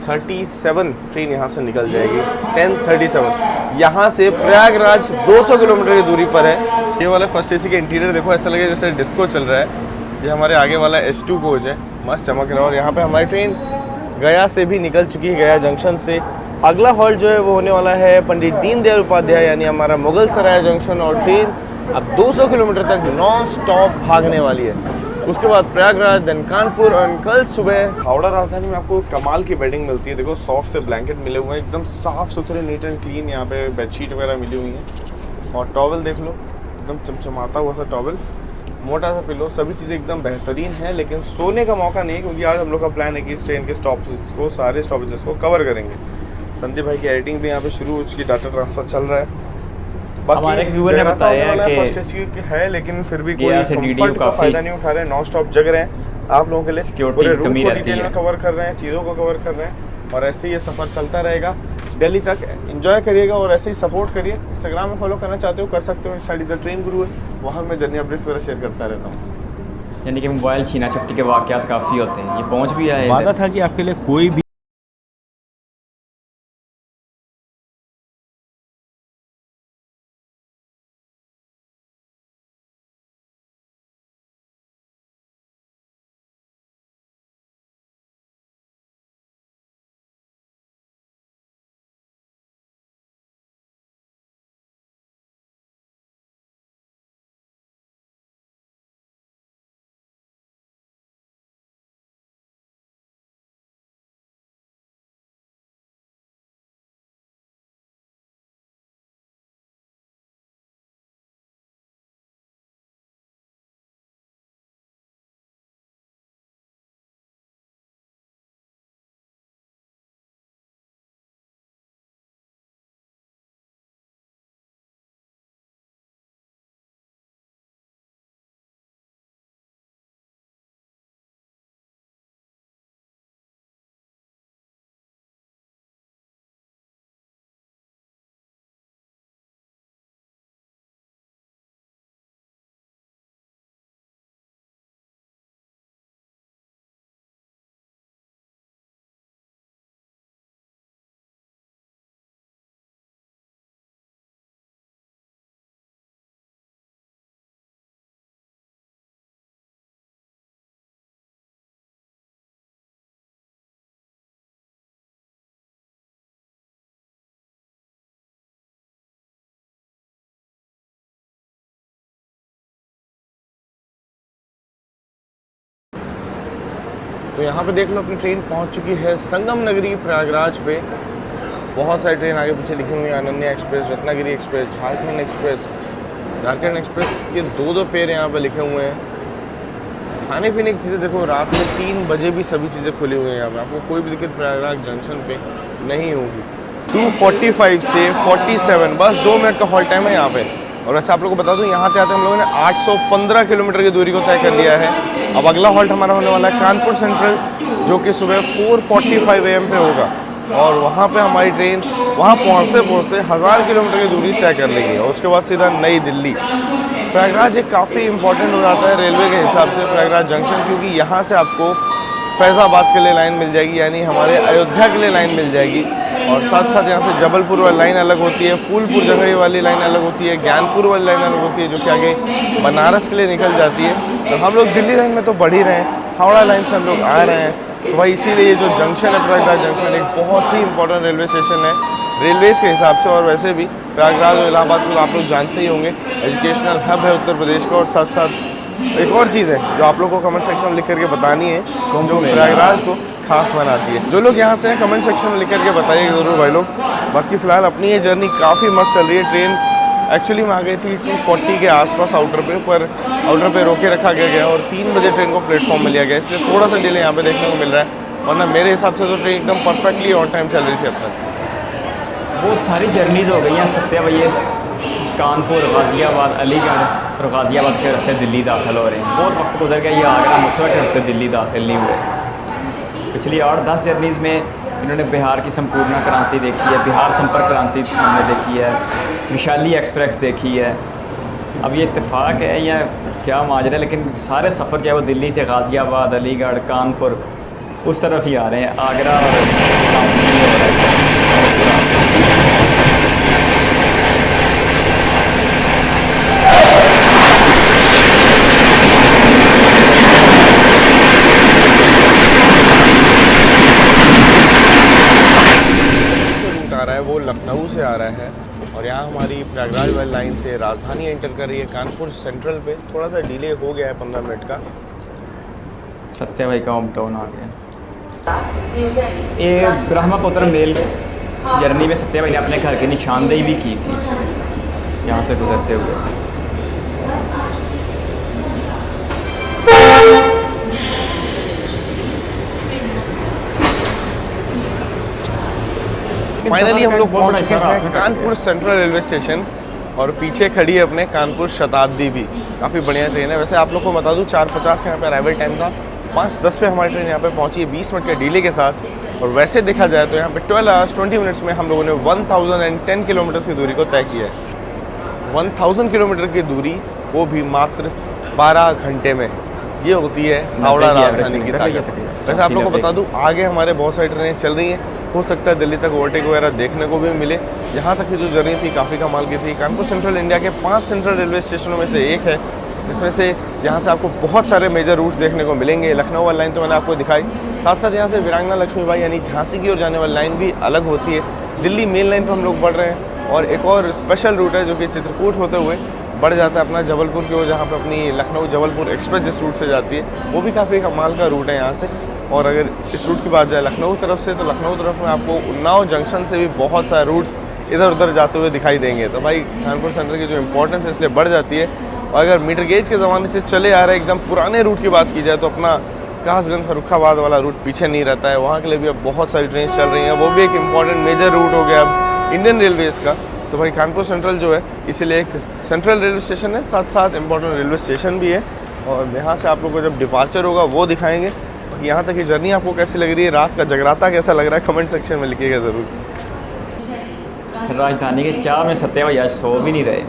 37 ट्रेन यहाँ से निकल जाएगी, 10:37। यहाँ से प्रयागराज 200 किलोमीटर की दूरी पर है। ये वाला फर्स्ट AC का इंटीरियर देखो, ऐसा लगे जैसे डिस्को चल रहा है। ये हमारे आगे वाला S2 कोच है, मस्त चमक रहा है। और यहाँ पे हमारी ट्रेन गया से भी निकल चुकी है, गया जंक्शन से। अगला हॉल्ट जो है वो होने वाला है पंडित दीनदयाल उपाध्याय, यानी हमारा मुगल सराय जंक्शन। और ट्रेन अब 200 किलोमीटर तक नॉन स्टॉप भागने वाली है। उसके बाद प्रयागराज, देन कानपुर और कल सुबह हावड़ा राजधानी में आपको कमाल की बेडिंग मिलती है। देखो सॉफ्ट से ब्लैंकेट मिले हुए हैं, एकदम साफ़ सुथरे, नीट एंड क्लीन। यहाँ पे बेडशीट वगैरह मिली हुई हैं और टॉवल देख लो, एकदम चमचमाता हुआ सा टॉवल, मोटा सा पिलो, सभी चीज़ें एकदम बेहतरीन है। लेकिन सोने का मौका नहीं है, क्योंकि आज हम लोग का प्लान है कि इस ट्रेन के स्टॉपेजेस को, सारे स्टॉपेजेस को कवर करेंगे। संदीप भाई की एडिटिंग भी यहाँ पे शुरू, उसकी डाटा ट्रांसफर चल रहा है। हमारे व्यूअर ने बताया कि फर्स्ट एसी है, लेकिन फिर भी कोई कंफर्ट का फायदा नहीं उठा रहे, नॉन स्टॉप जग रहे हैं आप लोगों के लिए। पूरे रूट को डिटेल में कवर कर रहे हैं, चीज़ों को कवर कर रहे हैं, और ऐसे ही ये सफ़र चलता रहेगा दिल्ली तक। एंजॉय करिएगा और ऐसे ही सपोर्ट करिए। इंस्टाग्राम में फॉलो करना चाहते हो कर सकते हो, इंस्टा द ट्रेन गुरु है, वहाँ मैं जर्नी अपडेट्स वगैरह शेयर करता रहता हूँ। यानी कि मोबाइल छीना झपटी के वाक़यात काफ़ी होते हैं। ये पहुँच भी आए, वादा था कि आपके लिए कोई भी तो यहाँ पे देख लो अपनी ट्रेन पहुँच चुकी है संगम नगरी प्रयागराज पे। बहुत सारी ट्रेन आगे पीछे लिखी हुई हैं, Ananya express, Ratnagiri express, Jharkhand express. Jharkhand express के दो पैर यहाँ पे लिखे हुए हैं। खाने पीने की चीज़ें देखो, रात में 3 बजे भी सभी चीज़ें खुली हुई हैं यहाँ पे, आपको कोई भी दिक्कत प्रयागराज जंक्शन पे नहीं होगी। 2:45 से 47 बस 2 मिनट का हॉल्ट टाइम है यहाँ पे। और वैसे आप लोगों को बता दूं, यहाँ से आते हम लोगों ने 815 किलोमीटर की दूरी को तय कर लिया है। अब अगला हॉल्ट हमारा होने वाला है कानपुर सेंट्रल, जो कि सुबह 4:45 AM पे होगा। और वहाँ पे हमारी ट्रेन वहाँ पहुँचते पहुँचते 1000 किलोमीटर की दूरी तय कर लेगी और उसके बाद सीधा नई दिल्ली। प्रयागराज एक काफ़ी इंपॉर्टेंट हो जाता है रेलवे के हिसाब से प्रयागराज जंक्शन, क्योंकि यहाँ से आपको फैज़ाबाद के लिए लाइन मिल जाएगी, यानी हमारे अयोध्या के लिए लाइन मिल जाएगी। और साथ साथ यहाँ से जबलपुर वाली लाइन अलग होती है, फूलपुर जंगई वाली लाइन अलग होती है, ज्ञानपुर वाली लाइन अलग होती है, जो कि आगे बनारस के लिए निकल जाती है। तो हम लोग दिल्ली लाइन में तो बढ़ ही रहे हैं, हावड़ा लाइन से हम लोग आ रहे हैं। तो भाई इसीलिए ये जो जंक्शन है प्रयागराज जंक्शन एक बहुत ही इंपॉर्टेंट रेलवे स्टेशन है रेलवेज़ के हिसाब से। और वैसे भी प्रयागराज और इलाहाबाद को आप लोग जानते ही होंगे, एजुकेशनल हब है उत्तर प्रदेश का। और साथ साथ एक और चीज़ है जो आप लोगों को कमेंट सेक्शन में लिख करके बतानी है, जो प्रयागराज को खास बनाती है। जो लोग यहाँ से हैं कमेंट सेक्शन में लिख करके बताइएगा ज़रूर भाई लोग। बाकी फ़िलहाल अपनी ये जर्नी काफ़ी मस्त चल रही है। ट्रेन एक्चुअली में आ गई थी 240 के आसपास आउटर पे रोके रखा गया और 3 बजे ट्रेन को प्लेटफॉर्म मिल गया, इसलिए थोड़ा सा डिले यहाँ पे देखने को मिल रहा है। वरना मेरे हिसाब से तो ट्रेन एकदम परफेक्टली ऑन टाइम चल रही थी अब तक। बहुत सारी जर्नीज़ हो गई हैं सत्या भैया, कानपुर, गाज़ियाबाद, अलीगढ़ और गाज़ियाबाद के रास्ते दिल्ली दाखिल हो रहे हैं। बहुत वक्त गुजर गया, ये आगरा मथुरा के रास्ते दिल्ली दाखिल नहीं हुए। पिछली 8-10 जर्नीज़ में इन्होंने बिहार की संपूर्ण क्रांति देखी है, बिहार संपर्क क्रांति हमने देखी है, विशाली एक्सप्रेस देखी है। अब ये इत्तेफाक है या क्या माजरा है, लेकिन सारे सफ़र जो है वो दिल्ली से गाज़ियाबाद, अलीगढ़, कानपुर उस तरफ ही आ रहे हैं, आगरा और आ रहा है वो लखनऊ से आ रहा है और यहाँ हमारी प्रयागराज वाली लाइन से राजधानी एंटर कर रही है कानपुर सेंट्रल पे। थोड़ा सा डिले हो गया है 15 मिनट का। सत्या भाई का होम टाउन आ गया। ये ब्रह्मपुत्र मेल जर्नी में सत्या भाई ने अपने घर की निशानदेही भी की थी यहाँ से गुजरते हुए। फाइनली हम लोग पहुँच चुके हैं कानपुर सेंट्रल रेलवे स्टेशन और पीछे खड़ी है अपने कानपुर शताब्दी भी। काफ़ी बढ़िया ट्रेन है। वैसे आप लोग को बता दूं 4:50 का यहाँ पे अराइवल टाइम था, 5:10 पे हमारी ट्रेन यहाँ पे पहुँची है 20 मिनट के डिले के साथ। और वैसे देखा जाए तो यहाँ पे 12 आवर्स 20 मिनट्स में हम लोगों ने 1010 किलोमीटर की दूरी को तय किया है। 1000 किलोमीटर की दूरी वो भी मात्र 12 घंटे में। ये होती है हावड़ा राजधानी की ताकत। वैसे आप लोग को बता दूं आगे हमारे बहुत सारी ट्रेनें चल रही हैं, हो सकता है दिल्ली तक ओवरटेक वगैरह देखने को भी मिले। यहाँ तक की जो जर्नी थी काफ़ी कमाल की थी। कानपुर सेंट्रल इंडिया के 5 सेंट्रल रेलवे स्टेशनों में से एक है, जिसमें से यहाँ से आपको बहुत सारे मेजर रूट्स देखने को मिलेंगे। लखनऊ वाली लाइन तो मैंने आपको दिखाई, साथ साथ यहाँ से वीरांगना लक्ष्मीबाई यानी झांसी की ओर जाने वाली लाइन भी अलग होती है। दिल्ली मेन लाइन पर हम लोग बढ़ रहे हैं और एक और स्पेशल रूट है जो कि चित्रकूट होते हुए बढ़ जाता है अपना जबलपुर की ओर, जहाँ पर अपनी लखनऊ जबलपुर एक्सप्रेस जिस रूट से जाती है वो भी काफ़ी कमाल का रूट है यहाँ से। और अगर इस रूट की बात जाए लखनऊ तरफ से, तो लखनऊ तरफ में आपको उन्नाव जंक्शन से भी बहुत सारे रूट्स इधर उधर जाते हुए दिखाई देंगे। तो भाई कानपुर सेंटर की जो इंपॉर्टेंस है इसलिए बढ़ जाती है। और अगर मीटर गेज के ज़माने से चले आ रहे एकदम पुराने रूट की बात की जाए तो अपना कासगंज फर्रुखाबाद वाला रूट पीछे नहीं रहता है। वहाँ के लिए भी अब बहुत सारी ट्रेन चल रही हैं, वो भी एक इम्पॉर्टेंट मेजर रूट हो गया अब इंडियन रेलवेज़ का। तो भाई कानपुर सेंट्रल जो है इसीलिए एक सेंट्रल रेलवे स्टेशन है, साथ साथ इम्पॉर्टेंट रेलवे स्टेशन भी है। और यहाँ से आप लोगों को जब डिपार्चर होगा वो दिखाएंगे। यहाँ तक की जर्नी आपको कैसी लग रही है, रात का जगराता कैसा लग रहा है, कमेंट सेक्शन में लिखिएगा ज़रूर। राजधानी के चाह में सत्या भाई आज सो भी नहीं रहे,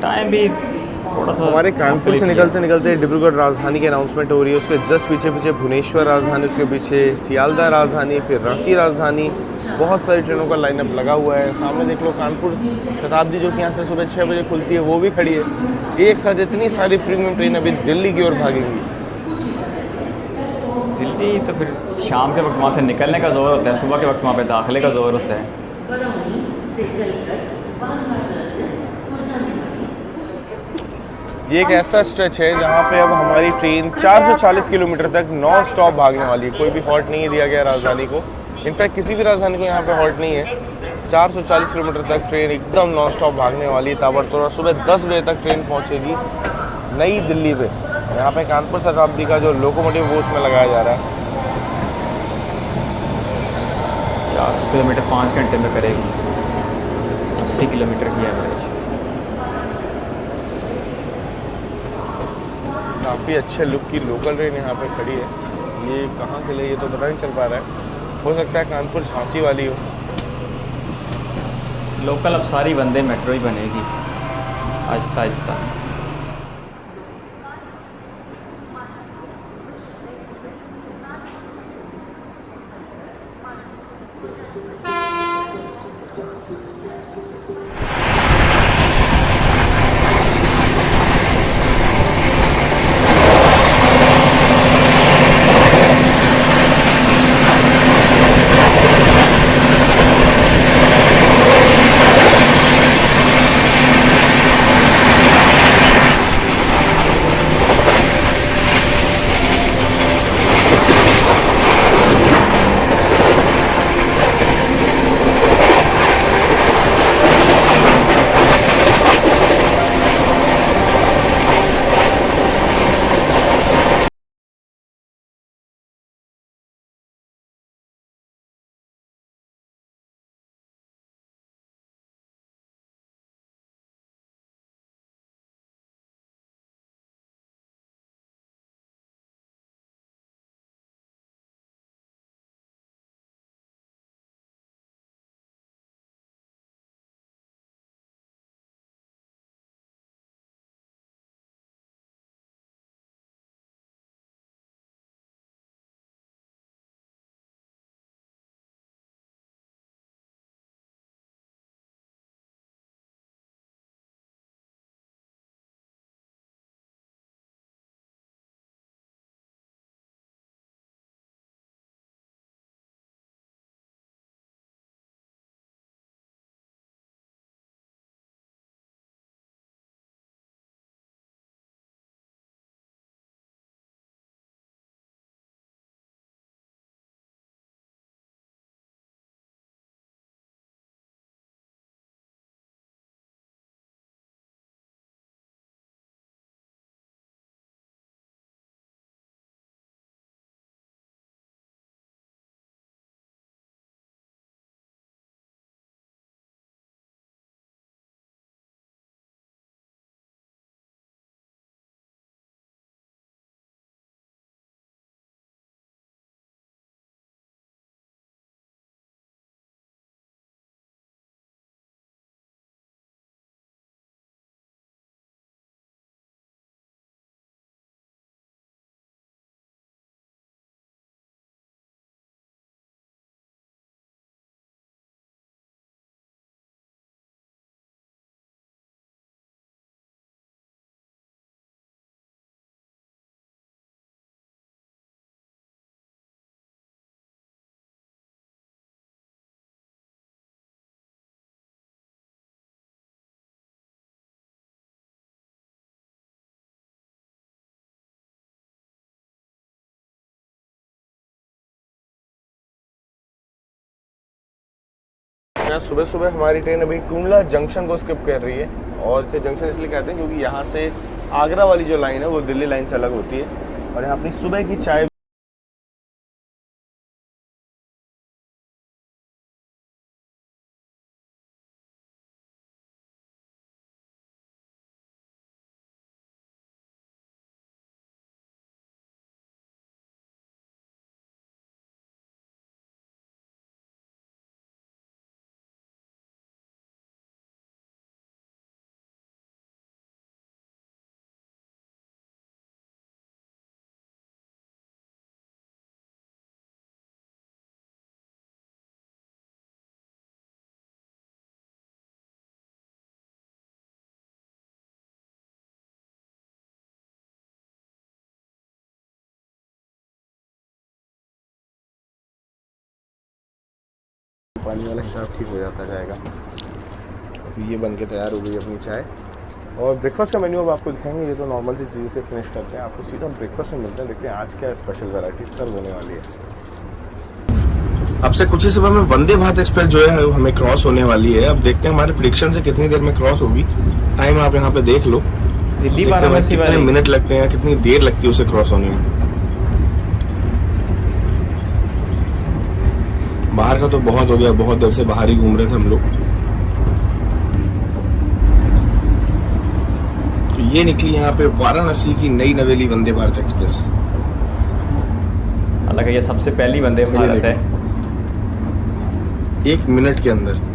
टाइम भी थोड़ा सा। हमारे कानपुर से निकलते निकलते डिब्रूगढ़ राजधानी की अनाउंसमेंट हो रही है, उसके जस्ट पीछे पीछे भुवनेश्वर राजधानी, उसके पीछे सियालदह राजधानी, फिर रांची राजधानी। बहुत सारी ट्रेनों का लाइनअप लगा हुआ है। सामने देख लो कानपुर शताब्दी जो कि यहाँ से सुबह 6 बजे खुलती है वो भी खड़ी है। एक साथ इतनी सारी प्रीमियम ट्रेन अभी दिल्ली की ओर भागेंगी। दिल्ली तो फिर शाम के वक्त वहाँ से निकलने का ज़ोर होता है, सुबह के वक्त वहाँ पे दाखिले का ज़ोर होता है। ये एक ऐसा स्ट्रेच है जहाँ पे अब हमारी ट्रेन 440 किलोमीटर तक नॉन स्टॉप भागने वाली है। कोई भी हॉल्ट नहीं दिया गया राजधानी को, इनफैक्ट किसी भी राजधानी को यहाँ पे हॉल्ट नहीं है। 440 किलोमीटर तक ट्रेन एकदम नॉन स्टॉप भागने वाली है ताबड़तोड़। सुबह 10 बजे तक ट्रेन पहुँचेगी नई दिल्ली पे। यहाँ पे कानपुर शताब्दी का जो लोकोमोटिव वो उसमें लगाया जा रहा है। 400 किलोमीटर 5 घंटे में करेगी, 80 किलोमीटर की एवरेज। काफ़ी अच्छे लुक की लोकल ट्रेन यहाँ पे खड़ी है। ये कहाँ के लिए ये तो पता नहीं चल पा रहा है, हो सकता है कानपुर झांसी वाली हो। लोकल अब सारी वंदे मेट्रो ही बनेगी आहिस्ता आहिस्ता। यहाँ सुबह सुबह हमारी ट्रेन अभी टूंडला जंक्शन को स्किप कर रही है, और इसे जंक्शन इसलिए कहते हैं क्योंकि यहाँ से आगरा वाली जो लाइन है वो दिल्ली लाइन से अलग होती है। और यहाँ अपनी सुबह की चाय पानी वाला हिसाब ठीक हो जाता जाएगा। अभी ये बन के तैयार हो गई अपनी चाय, और ब्रेकफास्ट का मेन्यू अब आपको दिखाएंगे। ये तो नॉर्मल सी चीज़ें से फिनिश करते हैं, आपको सीधा ब्रेकफास्ट में मिलते हैं। देखते हैं आज क्या स्पेशल वैरायटी सर्व होने वाली है। अब से कुछ ही समय में वंदे भारत एक्सप्रेस जो है हमें क्रॉस होने वाली है। अब देखते हैं हमारे प्रेडिक्शन से कितनी देर में क्रॉस होगी। टाइम आप यहाँ पे देख लो, दिल्ली वाराणसी कितने मिनट लगते हैं, कितनी देर लगती है उसे क्रॉस होने में। बाहर का तो बहुत हो गया, बहुत देर से बाहर ही घूम रहे थे हम लोग। तो ये निकली यहाँ पे वाराणसी की नई नवेली वंदे भारत एक्सप्रेस। हालांकि ये सबसे पहली वंदे भारत है। 1 मिनट के अंदर।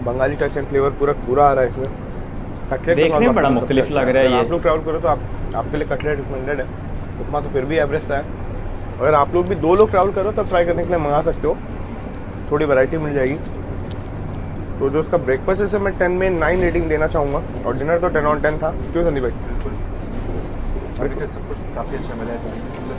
बंगाली टच एंड फ्लेवर पूरा पूरा आ रहा है इसमें। कटलेट देखने में बड़ा मुख्तलिफ लग रहा है। ये आप लोग ट्रैवल करो तो आपके लिए कटलेट रिकमेंडेड है। उपमा तो फिर भी एवरेज सा है। अगर आप लोग भी 2 लोग ट्रैवल करो तब ट्राई करने के लिए मंगा सकते हो, थोड़ी वैरायटी मिल जाएगी। तो जो उसका ब्रेकफास्ट है मैं 10 में 9 रेटिंग देना चाहूँगा, और डिनर तो 10 on 10 था। क्यों संदीप भाई? बिल्कुल, अभी तक सब कुछ काफ़ी अच्छा मिला है।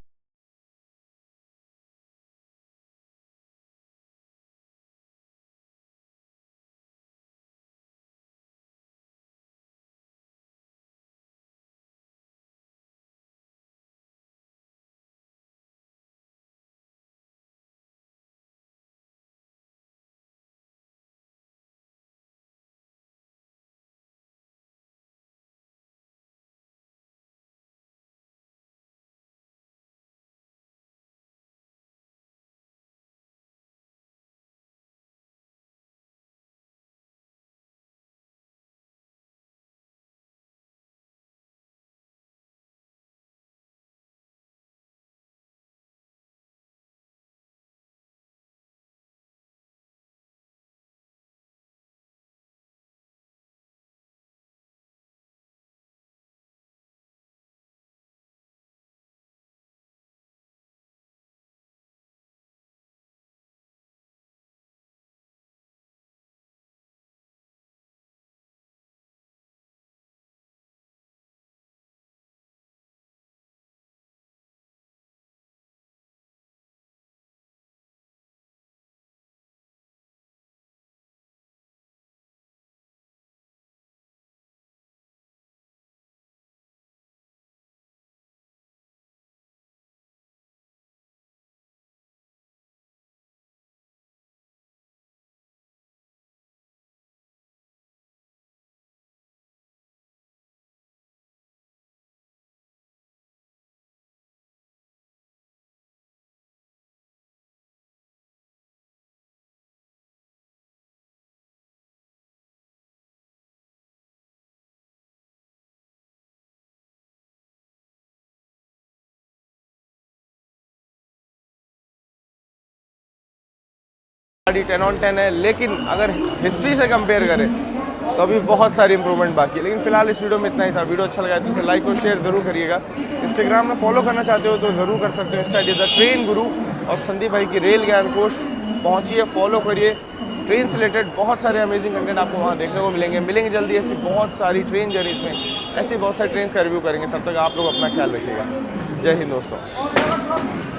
गाड़ी 10/10 है, लेकिन अगर हिस्ट्री से कंपेयर करें तो अभी बहुत सारी इंप्रूवमेंट बाकी है। लेकिन फिलहाल इस वीडियो में इतना ही था। वीडियो अच्छा लगा है तो इसे लाइक और शेयर ज़रूर करिएगा। इंस्टाग्राम में फॉलो करना चाहते हो तो ज़रूर कर सकते हो। इंस्टा द ट्रेन गुरु और संदीप भाई की रेल ज्ञान कोश, पहुँचिए, फॉलो करिए। ट्रेन से रिलेटेड बहुत सारे अमेजिंग कंटेंट आपको वहाँ देखने को मिलेंगे जल्दी। ऐसी बहुत सारी ट्रेन जर्नीज में ऐसी बहुत सारी ट्रेन का रिव्यू करेंगे। तब तक आप लोग अपना ख्याल रखिएगा। जय हिंद दोस्तों।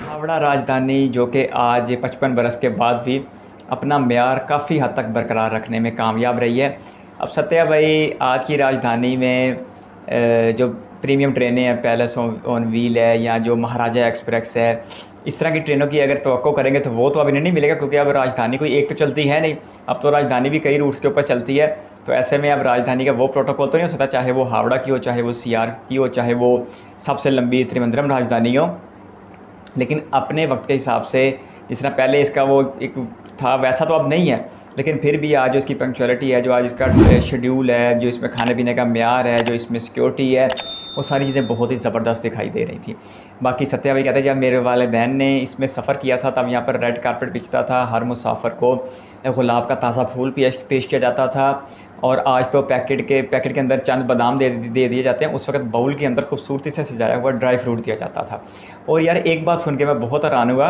हावड़ा राजधानी जो कि आज 55 बरस के बाद भी अपना म्यार काफ़ी हद तक बरकरार रखने में कामयाब रही है। अब सत्या भाई, आज की राजधानी में जो प्रीमियम ट्रेनें हैं, पैलेस ऑन व्हील है या जो महाराजा एक्सप्रेस है, इस तरह की ट्रेनों की अगर तवक्को करेंगे तो वो तो अभी नहीं मिलेगा, क्योंकि अब राजधानी कोई एक तो चलती है नहीं। अब तो राजधानी भी कई रूट्स के ऊपर चलती है। तो ऐसे में अब राजधानी का वो प्रोटोकॉल तो नहीं हो सकता, चाहे वो हावड़ा की हो, चाहे वो CR की हो, चाहे वो सबसे लंबी त्रिवेंद्रम राजधानी हो। लेकिन अपने वक्त के हिसाब से जिस तरह पहले इसका वो एक था वैसा तो अब नहीं है, लेकिन फिर भी आज जो इसकी पंक्चुअलिटी है, जो आज इसका शेड्यूल है, जो इसमें खाने पीने का म्यार है, जो इसमें सिक्योरिटी है, वो सारी चीज़ें बहुत ही ज़बरदस्त दिखाई दे रही थी। बाकी सत्या भाई कहते हैं जब मेरे वालिदैन ने इसमें सफ़र किया था तब यहाँ पर रेड कारपेट बिछता था, हर मुसाफिर को गुलाब का ताज़ा फूल पेश किया जाता था। और आज तो पैकेट के अंदर चंद बादाम दे दिए जाते हैं। उस वक्त बाउल के अंदर खूबसूरती से सजाया हुआ ड्राई फ्रूट दिया जाता था। और यार एक बात सुन के मैं बहुत हैरान हुआ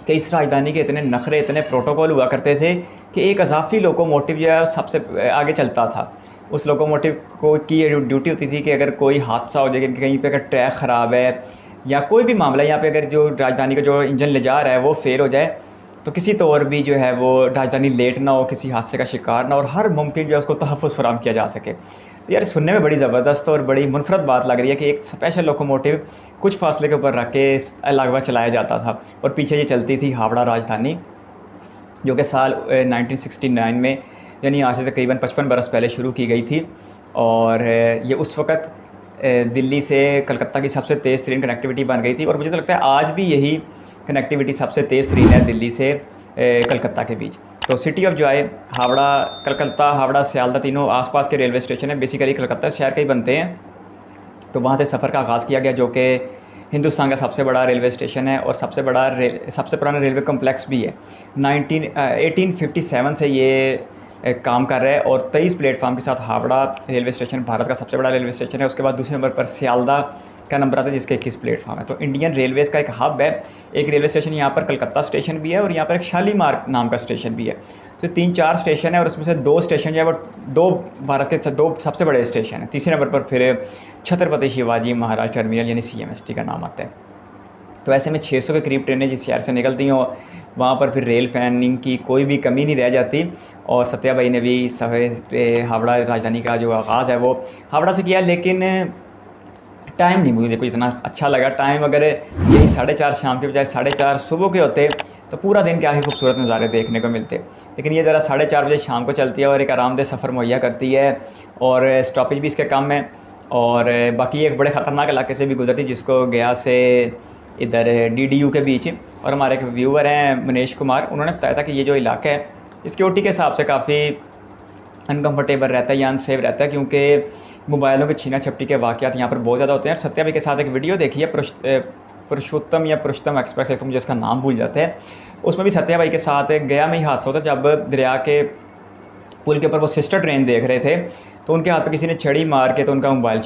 कि इस राजधानी के इतने नखरे, इतने प्रोटोकॉल हुआ करते थे कि एक अजाफी लोकोमोटिव जो है सबसे आगे चलता था। उस लोकोमोटिव को की ये ड्यूटी होती थी कि अगर कोई हादसा हो जाए, कहीं पे अगर ट्रैक ख़राब है या कोई भी मामला यहाँ पे, अगर जो राजधानी का जो इंजन ले जा रहा है वो फेल हो जाए, तो किसी तौर भी जो है वो राजधानी लेट ना हो, किसी हादसे का शिकार ना हो, और हर मुमकिन जो है उसको तहफ़्फ़ुज़ फराहम किया जा सके। तो यार सुनने में बड़ी ज़बरदस्त और बड़ी मुनफरद बात लग रही है कि एक स्पेशल लोकोमोटिव कुछ फासले के ऊपर रख के लगभग चलाया जाता था। और पीछे ये चलती थी हावड़ा राजधानी, जो कि साल 1969 में, यानी आज से तकरीबन 55 बरस पहले शुरू की गई थी। और ये उस वक़्त दिल्ली से कलकत्ता की सबसे तेज़ तरीन कनेक्टिविटी बन गई थी। और मुझे तो लगता है आज भी यही कनेक्टिविटी सबसे तेज़ तरीन है दिल्ली से कलकत्ता के बीच। तो city of Joy Howrah, Calcutta, Howrah, Sealdah तीनों आसपास के रेलवे स्टेशन है। बेसिकली कलकत्ता शहर के ही बनते हैं। तो वहाँ से सफ़र का आगाज़ किया गया, जो कि हिंदुस्तान का सबसे बड़ा रेलवे स्टेशन है और सबसे पुराना रेलवे कम्प्लेक्स भी है। 1857 से ये काम कर रहा है। और 23 प्लेटफार्म के साथ हावड़ा रेलवे स्टेशन भारत का सबसे बड़ा रेलवे स्टेशन है। उसके बाद दूसरे नंबर पर सियालदा का नंबर आता है, जिसके 21 प्लेटफार्म है। तो इंडियन रेलवेज़ का एक हब है। एक रेलवे स्टेशन यहाँ पर कलकत्ता स्टेशन भी है और यहाँ पर एक शालीमार नाम का स्टेशन भी है। तो 3-4 स्टेशन है और उसमें से 2 स्टेशन जो है वो 2 भारत के 2 सबसे बड़े स्टेशन हैं। तीसरे नंबर पर फिर छत्रपति शिवाजी महाराज टर्मिनल यानी CMST का नाम आता है। तो ऐसे में 600 के करीब ट्रेनें जिस शहर से निकलती हैं, वहाँ पर फिर रेल फैनिंग की कोई भी कमी नहीं रह जाती। और सत्या भाई ने भी हावड़ा राजधानी का जो आगाज़ है वो हावड़ा से किया, लेकिन टाइम नहीं मुझे कोई इतना अच्छा लगा। टाइम अगर यही 4:30 शाम के बजाय 4:30 सुबह के होते तो पूरा दिन क्या ही खूबसूरत नज़ारे देखने को मिलते। लेकिन ये ज़रा 4:30 बजे शाम को चलती है और एक आरामदेह सफ़र मुहैया करती है और स्टॉपेज भी इसके कम है। और बाकी एक बड़े ख़तरनाक इलाके से भी गुजरती, जिसको गया से इधर DDU के बीच। और हमारे एक व्यूवर हैं मनीष कुमार, उन्होंने बताया था कि ये जो इलाका है सिक्योरिटी के हिसाब से काफ़ी अनकम्फर्टेबल रहता है या अनसेफ रहता है, क्योंकि मोबाइलों के छीना झपटी के वाक़यात यहाँ पर बहुत ज़्यादा होते हैं। सत्या भाई के साथ एक वीडियो देखी है पुरुषोत्तम एक्सप्रेस, एक तो मुझे इसका नाम भूल जाते हैं। उसमें भी सत्या भाई के साथ गया में ही हादसा होता, जब दरिया के पुल के ऊपर वो सिस्टर ट्रेन देख रहे थे तो उनके हाथ पे किसी ने छड़ी मार के तो उनका मोबाइल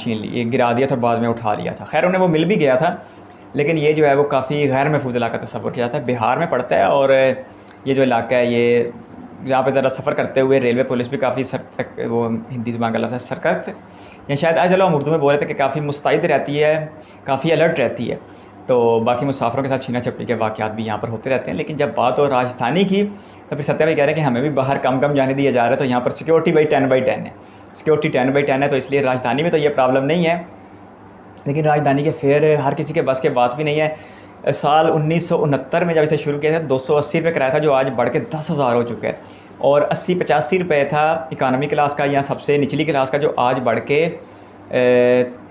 गिरा दिया था, बाद में उठा लिया था। खैर उन्हें वो मिल भी गया था, लेकिन ये जो है वो काफ़ी गैर महफूज इलाका तस्वर किया जाता है। बिहार में पड़ता है और ये जो इलाका है ये यहाँ पे ज़रा सफ़र करते हुए रेलवे पुलिस भी काफ़ी सख्त, वो हिंदी ज़बान का लफ्ज़ है सख्त, या शायद आज चलो हम उर्दू में बोल रहे थे कि काफ़ी मुस्तैद रहती है, काफ़ी अलर्ट रहती है। तो बाकी मुसाफिरों के साथ छीना झपटी के वाक़यात भी यहाँ पर होते रहते हैं। लेकिन जब बात हो राजधानी की तो फिर सत्या भाई कह रहे हैं कि हमें भी बाहर कम जाने दिया जा रहा है। तो यहाँ पर सिक्योरिटी भाई 10/10 है, सिक्योरिटी 10/10 है। तो इसलिए राजधानी में तो ये प्रॉब्लम नहीं है, लेकिन राजधानी के फेयर हर किसी के बस के बात भी नहीं है। साल 1969 में जब इसे शुरू किया था 280 रुपये किराया था, जो आज बढ़ के 10,000 हो चुका है। और 80-85 रुपये था इकानमी क्लास का या सबसे निचली क्लास का, जो आज बढ़ के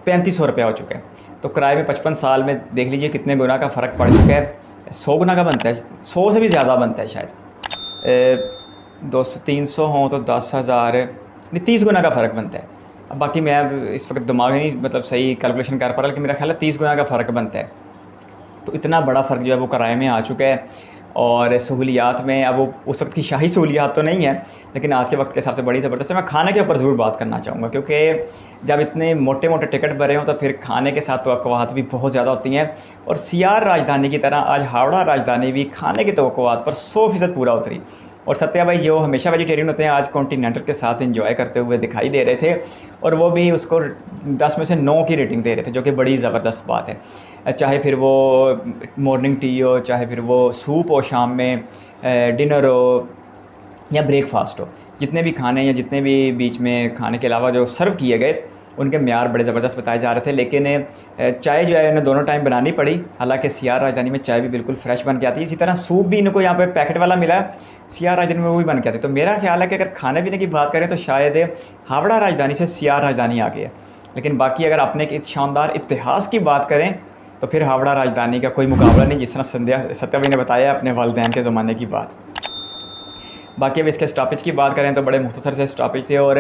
3500 रुपये हो चुका है। तो किराए में 55 साल में देख लीजिए कितने गुना का फ़र्क पड़ चुका है। 100 गुना का बनता है, 100 से भी ज़्यादा बनता है शायद। 200-300 हों तो 10,000 नहीं 30 गुना का फ़र्क बनता है। अब बाकी मैं इस वक्त दिमाग नहीं मतलब सही कैलकुलेशन कर पा रहा, लेकिन मेरा ख्याल है 30 गुना का फ़र्क बनता है। तो इतना बड़ा फ़र्क जो है वो किराए में आ चुका है। और सहूलियात में अब वो उस वक्त की शाही सहूलियात तो नहीं है, लेकिन आज के वक्त के हिसाब से बड़ी ज़बरदस्त है। मैं खाने के ऊपर ज़रूर बात करना चाहूँगा, क्योंकि जब इतने मोटे मोटे टिकट भरे हों तो फिर खाने के साथ तवक्कुआत भी बहुत ज़्यादा होती हैं। और सियार राजधानी की तरह आज हावड़ा राजधानी भी खाने की तवक्कुआत पर 100% पूरा उतरी। और सत्या भाई जो हमेशा वेजिटेरियन होते हैं आज कॉन्टीनेंटल के साथ एंजॉय करते हुए दिखाई दे रहे थे, और वो भी उसको 10 में से 9 की रेटिंग दे रहे थे, जो कि बड़ी ज़बरदस्त बात है। चाहे फिर वो मॉर्निंग टी हो, चाहे फिर वो सूप हो शाम में, डिनर हो या ब्रेकफास्ट हो, जितने भी खाने या जितने भी बीच में खाने के अलावा जो सर्व किए गए उनके म्यार बड़े ज़बरदस्त बताए जा रहे थे। लेकिन चाय जो है उन्हें दोनों टाइम बनानी पड़ी, हालांकि सियार राजधानी में चाय भी बिल्कुल फ्रेश बन के आती है। इसी तरह सूप भी इनको यहाँ पे पैकेट वाला मिला है, सियार राजधानी में वो भी बन के आती है। तो मेरा ख्याल है कि अगर खाने पीने की बात करें तो शायद हावड़ा राजधानी से सियार राजधानी आ गई है। लेकिन बाकी अगर अपने एक शानदार इतिहास की बात करें तो फिर हावड़ा राजधानी का कोई मुकाबला नहीं, जिस तरह सत्या भाई ने बताया अपने वालिदैन के ज़माने की बात। बाकी अब इसके स्टॉपेज की बात करें तो बड़े मुख्तसर से स्टॉपेज थे और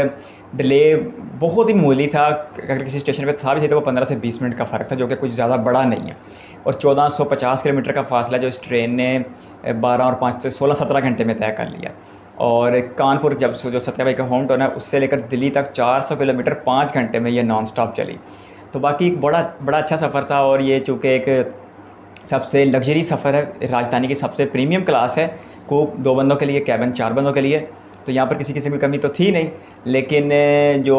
डिले बहुत ही मामूली था। अगर किसी स्टेशन पे था भी तो वो 15 से 20 मिनट का फ़र्क था, जो कि कुछ ज़्यादा बड़ा नहीं है। और 1450 किलोमीटर का फासला जो इस ट्रेन ने 12 और 5 से 16-17 घंटे में तय कर लिया। और कानपुर जब जो सत्या भाई का होम टाउन है उससे लेकर दिल्ली तक 400 किलोमीटर 5 घंटे में ये नॉन स्टॉप चली। तो बाकी एक बड़ा अच्छा सफ़र था। और ये चूँकि एक सबसे लग्जरी सफ़र है, राजधानी की सबसे प्रीमियम क्लास है, कूप 2 बंदों के लिए, कैबिन 4 बंदों के लिए, तो यहाँ पर किसी किस्म की कमी तो थी नहीं। लेकिन जो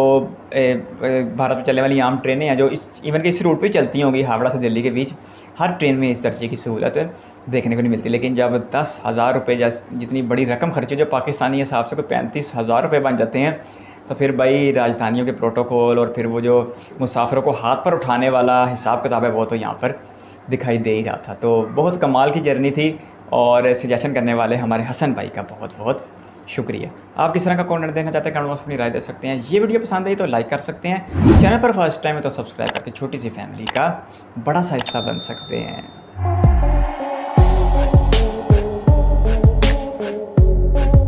भारत में चलने वाली आम ट्रेनें हैं जो इवन कि इस रूट पे चलती होंगी हावड़ा से दिल्ली के बीच, हर ट्रेन में इस दर्जे की सहूलत देखने को नहीं मिलती। लेकिन जब 10,000 रुपये जितनी बड़ी रकम खर्ची जो पाकिस्तानी हिसाब से कोई 35,000 रुपये बन जाते हैं, तो फिर भाई राजधानियों के प्रोटोकॉल और फिर वो जो मुसाफिरों को हाथ पर उठाने वाला हिसाब किताब है वो तो यहाँ पर दिखाई दे ही रहा था। तो बहुत कमाल की जर्नी थी और सजेशन करने वाले हमारे हसन भाई का बहुत बहुत शुक्रिया। आप किस तरह का कंटेंट देखना चाहते हैं कमेंट बॉक्स में अपनी राय दे सकते हैं। ये वीडियो पसंद आई तो लाइक कर सकते हैं, चैनल पर फर्स्ट टाइम है तो सब्सक्राइब करके छोटी सी फैमिली का बड़ा सा हिस्सा बन सकते हैं।